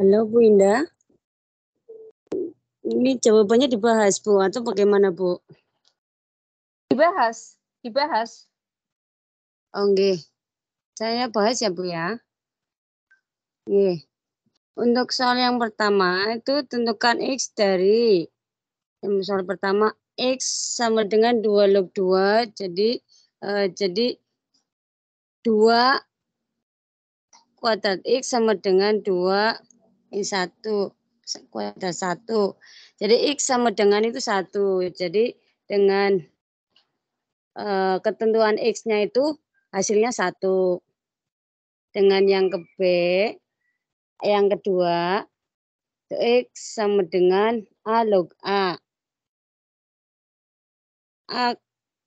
Halo Bu Indah. Ini jawabannya dibahas Bu atau bagaimana Bu? Dibahas. Oh nggih. Saya bahas ya Bu ya. Nggih. Untuk soal yang pertama itu tentukan X dari soal pertama X sama dengan 2 log 2. Jadi 2 kuadrat X sama dengan 2 1 kuadrat 1. Jadi X sama dengan itu 1. Jadi dengan ketentuan X-nya itu hasilnya 1. Dengan yang yang kedua, X sama dengan A log A. A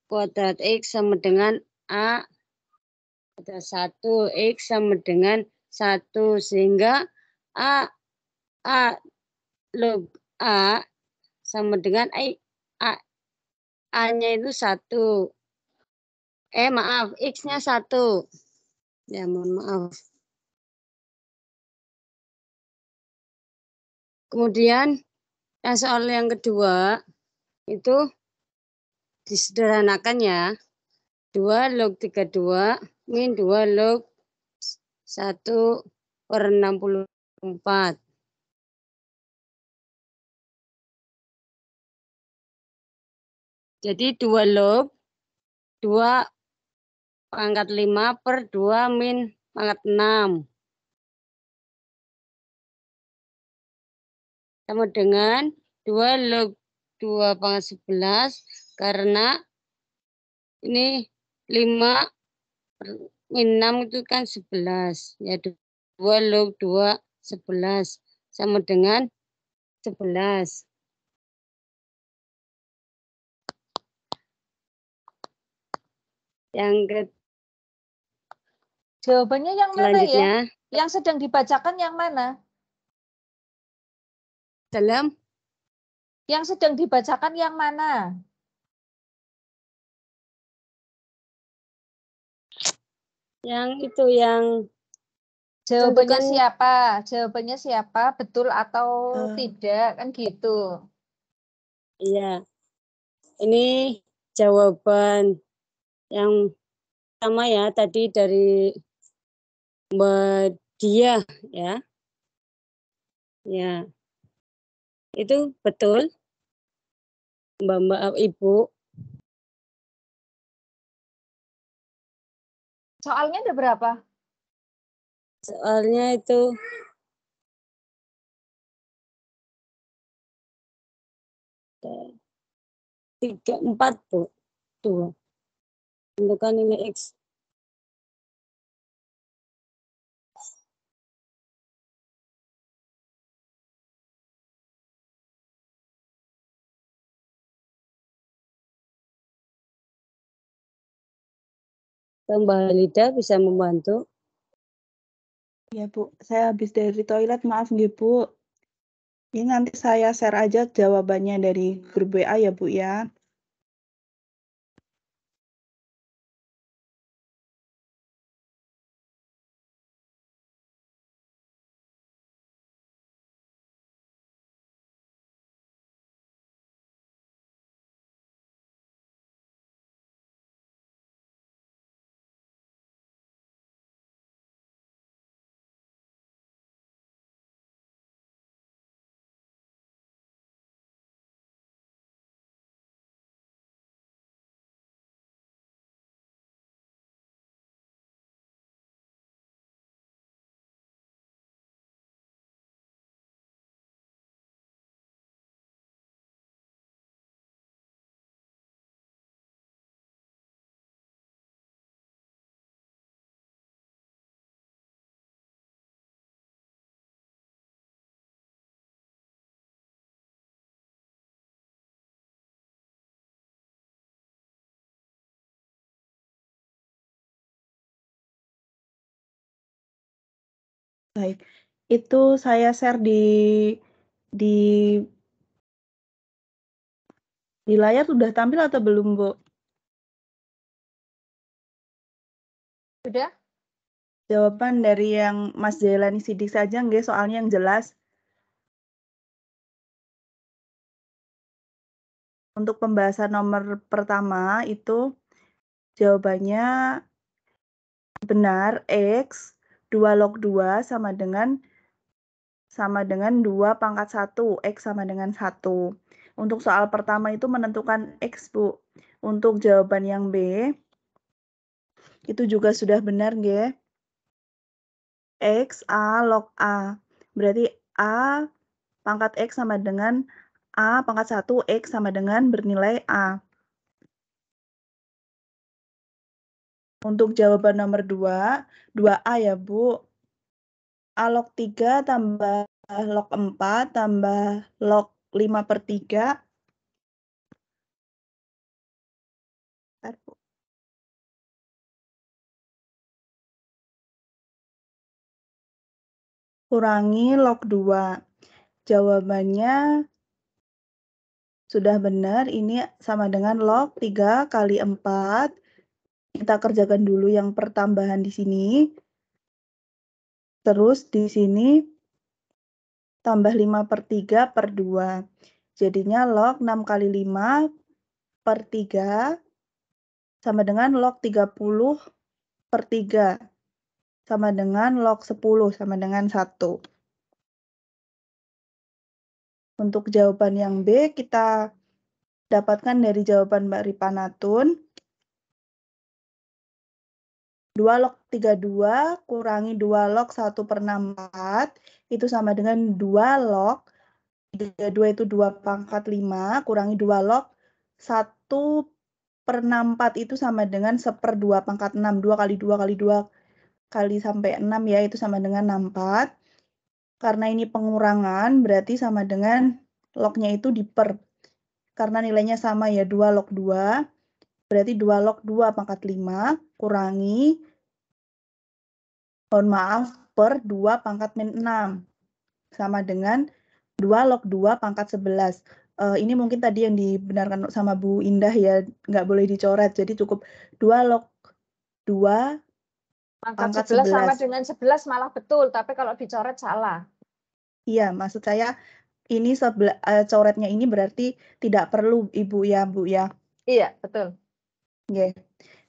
kuadrat X sama dengan A kuadrat 1. X sama dengan 1. Sehingga A log A sama dengan A-nya itu 1. Maaf, X-nya 1. Ya, mohon maaf. Kemudian yang soal yang kedua itu disederhanakan ya. 2 log 32 min 2 log 1/64. Jadi 2 log 2 pangkat 5 per 2 min pangkat 6. Sama dengan 2 log 2 pangkat 11 karena ini 5 min 6 itu kan 11. Ya 2 log 2 11 sama dengan 11. Yang Jawabannya yang mana ya? selanjutnya Yang sedang dibacakan yang mana? dalam Yang sedang dibacakan yang mana? yang itu yang Jawabannya tentukan siapa? Jawabannya siapa? Betul atau Eh. tidak? Kan gitu. iya. Ini jawaban yang sama ya tadi dari Mbak Dia ya. Ya. Itu betul. Mbak Ibu. Soalnya ada berapa? Soalnya itu tiga empat Bu. Tuh. Tentukan nilai X. Mbak Lida bisa membantu. Ya Bu, saya habis dari toilet, maaf nggih Bu. Ini nanti saya share aja jawabannya dari grup WA ya Bu ya. Baik, itu saya share di layar sudah tampil atau belum, Bu? Sudah? Jawaban dari yang Mas Jailani sidik saja nggih, soalnya yang jelas. Untuk pembahasan nomor pertama itu jawabannya benar, X 2 log 2 sama dengan 2 pangkat 1, X sama dengan 1. Untuk soal pertama itu menentukan X, Bu. Untuk jawaban yang B, itu juga sudah benar, nggih. X, A, log A. Berarti A pangkat X sama dengan A pangkat 1, X sama dengan bernilai A. Untuk jawaban nomor 2, 2A ya, Bu. A log 3 tambah log 4 tambah log 5/3. Kurangi log 2. Jawabannya sudah benar, ini sama dengan log 3 kali 4. Kita kerjakan dulu yang pertambahan di sini. Terus di sini tambah 5/3/2. Jadinya log 6 kali 5/3 sama dengan log 30/3 sama dengan log 10 sama dengan 1. Untuk jawaban yang B kita dapatkan dari jawaban Mbak Ripanatun. 2 log 32 kurangi 2 log 1/64 itu sama dengan 2 log 32 itu 2 pangkat 5 kurangi 2 log 1/64 itu sama dengan 1/2 pangkat 6. 2 kali 2 kali 2 kali sampai 6 ya, itu sama dengan 64. Karena ini pengurangan berarti sama dengan lognya itu diper. Karena nilainya sama ya, 2 log 2. Berarti 2 log 2 pangkat 5 kurangi, mohon maaf, per 2 pangkat min 6. Sama dengan 2 log 2 pangkat 11. Ini mungkin tadi yang dibenarkan sama Bu Indah ya, nggak boleh dicoret. Jadi cukup 2 log 2 Pangkat pangkat 11 sama 11. dengan 11 malah betul, tapi kalau dicoret salah. Iya, maksud saya ini coretnya ini berarti tidak perlu Ibu ya, Bu ya. Iya, betul. Oke.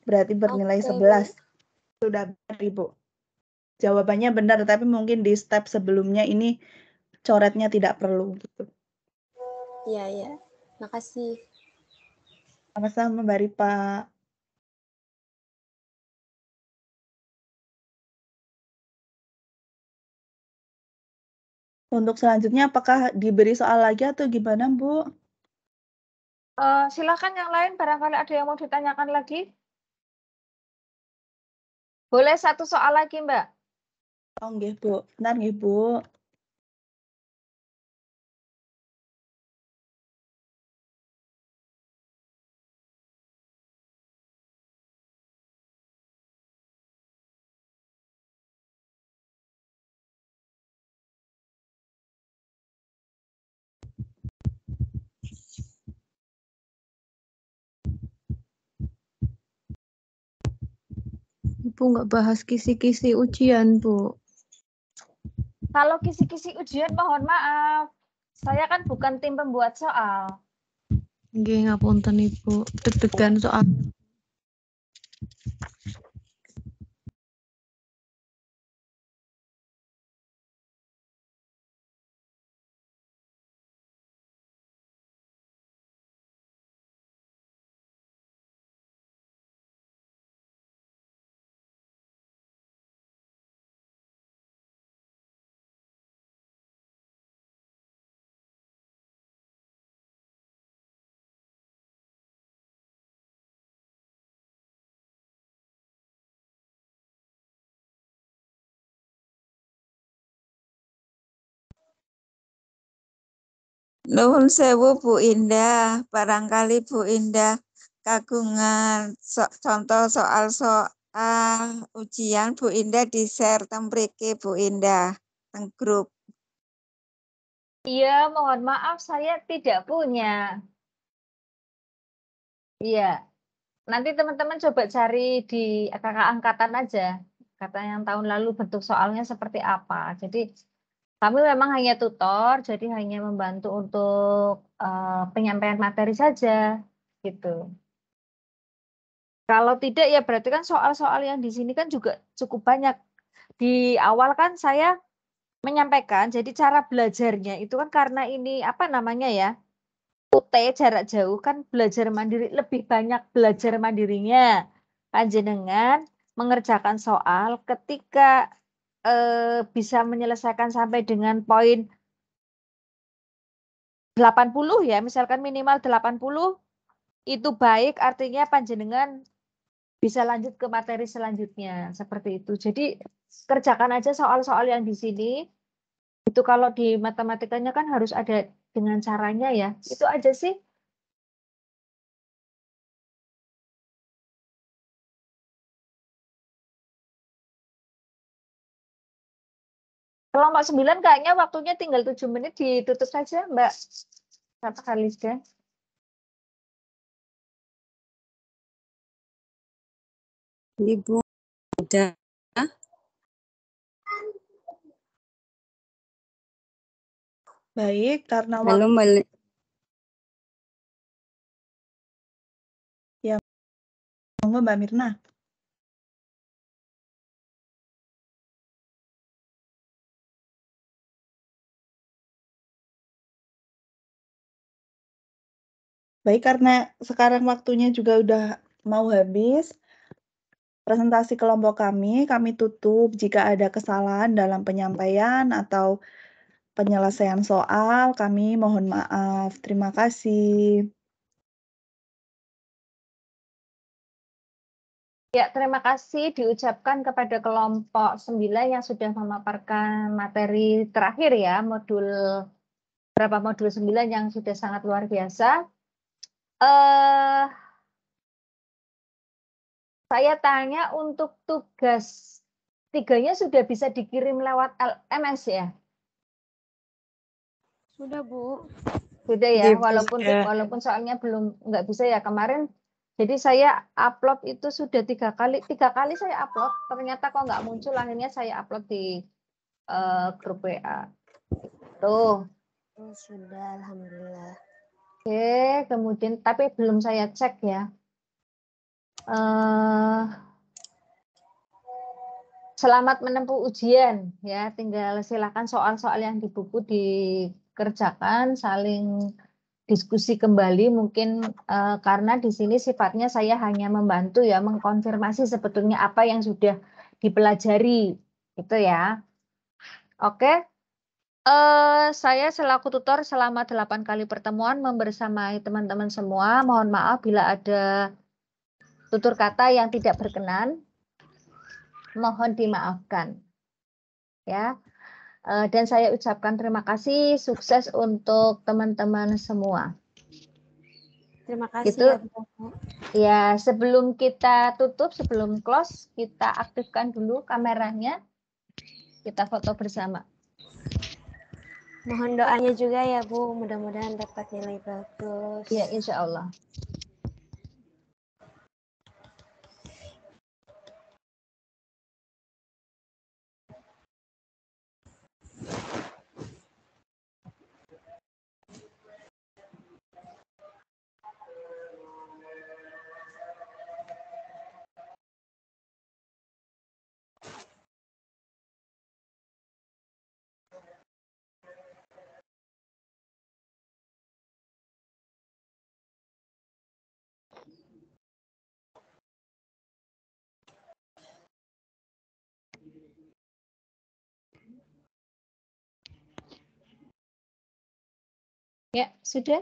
Berarti bernilai Oke. 11. Sudah benar, Ibu. Jawabannya benar, tapi mungkin di step sebelumnya ini coretnya tidak perlu gitu. Iya, ya. Makasih. Sama-sama Mbak Ripa. Untuk selanjutnya apakah diberi soal lagi atau gimana, Bu? Silakan yang lain, barangkali ada yang mau ditanyakan lagi. Boleh satu soal lagi, Mbak. Oh, nggih, Bu. Benar nggih, Bu. Ibu nggak bahas kisi-kisi ujian, Bu. Kalau kisi-kisi ujian, mohon maaf. Saya kan bukan tim pembuat soal. Nggih, ngapunten Ibu. Deg-degan soal. Nuwun sewu Bu Indah, barangkali Bu Indah kagungan contoh soal-soal ujian Bu Indah di-share teng mriki Bu Indah teng grup. Iya, mohon maaf saya tidak punya. Iya, nanti teman-teman coba cari di kakak angkatan aja. Kata yang tahun lalu bentuk soalnya seperti apa. Jadi kami memang hanya tutor, jadi hanya membantu untuk penyampaian materi saja, gitu. Kalau tidak ya berarti kan soal-soal yang di sini kan juga cukup banyak. Di awal kan saya menyampaikan, jadi cara belajarnya itu kan karena ini apa namanya ya, UT jarak jauh kan belajar mandiri, lebih banyak belajar mandirinya. Panjenengan mengerjakan soal ketika bisa menyelesaikan sampai dengan poin 80 ya, misalkan minimal 80 itu baik, artinya panjenengan bisa lanjut ke materi selanjutnya seperti itu. Jadi kerjakan aja soal-soal yang di sini. Itu kalau di matematikanya kan harus ada dengan caranya ya. Itu aja sih. Kelompok 9 kayaknya waktunya tinggal 7 menit ditutup saja, Mbak. Kata Khalisda. Ibu udah. Baik, karena Halo, Mbak. Ya, monggo Mbak Mirna. Baik, karena sekarang waktunya juga udah mau habis. Presentasi kelompok kami tutup jika ada kesalahan dalam penyampaian atau penyelesaian soal, kami mohon maaf. Terima kasih. Ya, terima kasih diucapkan kepada kelompok 9 yang sudah memaparkan materi terakhir ya, berapa modul 9 yang sudah sangat luar biasa. Saya tanya untuk tugas 3-nya sudah bisa dikirim lewat LMS ya? Sudah, Bu. Sudah ya, Iya, walaupun soalnya belum nggak bisa ya kemarin. Jadi saya upload itu sudah 3 kali saya upload. Ternyata kok nggak muncul, akhirnya saya upload di grup WA. Tuh. Oh, sudah, alhamdulillah. Oke, kemudian tapi belum saya cek ya. Selamat menempuh ujian ya. Tinggal silakan soal-soal yang di buku dikerjakan, saling diskusi kembali mungkin karena di sini sifatnya saya hanya membantu ya, mengkonfirmasi sebetulnya apa yang sudah dipelajari itu ya. Oke. Saya selaku tutor selama 8 kali pertemuan membersamai teman-teman semua. Mohon maaf bila ada tutur kata yang tidak berkenan. Mohon dimaafkan. Ya. Dan saya ucapkan terima kasih, sukses untuk teman-teman semua. Terima kasih Gitu. ya, Bu. Ya, sebelum kita tutup, sebelum close, kita aktifkan dulu kameranya. Kita foto bersama. Mohon doanya juga ya, Bu. Mudah-mudahan dapat nilai bagus. Ya, insya Allah. Ya, sudah?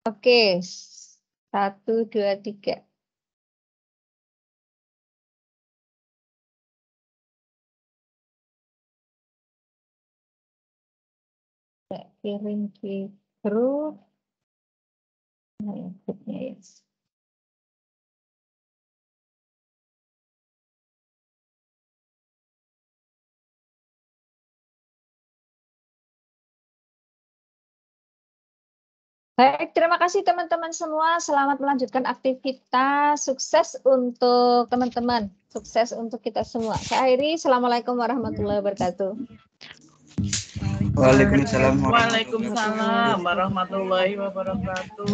Oke, 1, 2, 3. Saya kirim ke grup. Nah, ya, grupnya ya. Baik, terima kasih teman-teman semua. Selamat melanjutkan aktivitas. Sukses untuk teman-teman. Sukses untuk kita semua. Saya akhiri. Assalamualaikum warahmatullahi wabarakatuh. Waalaikumsalam Waalaikumsalam warahmatullahi wabarakatuh.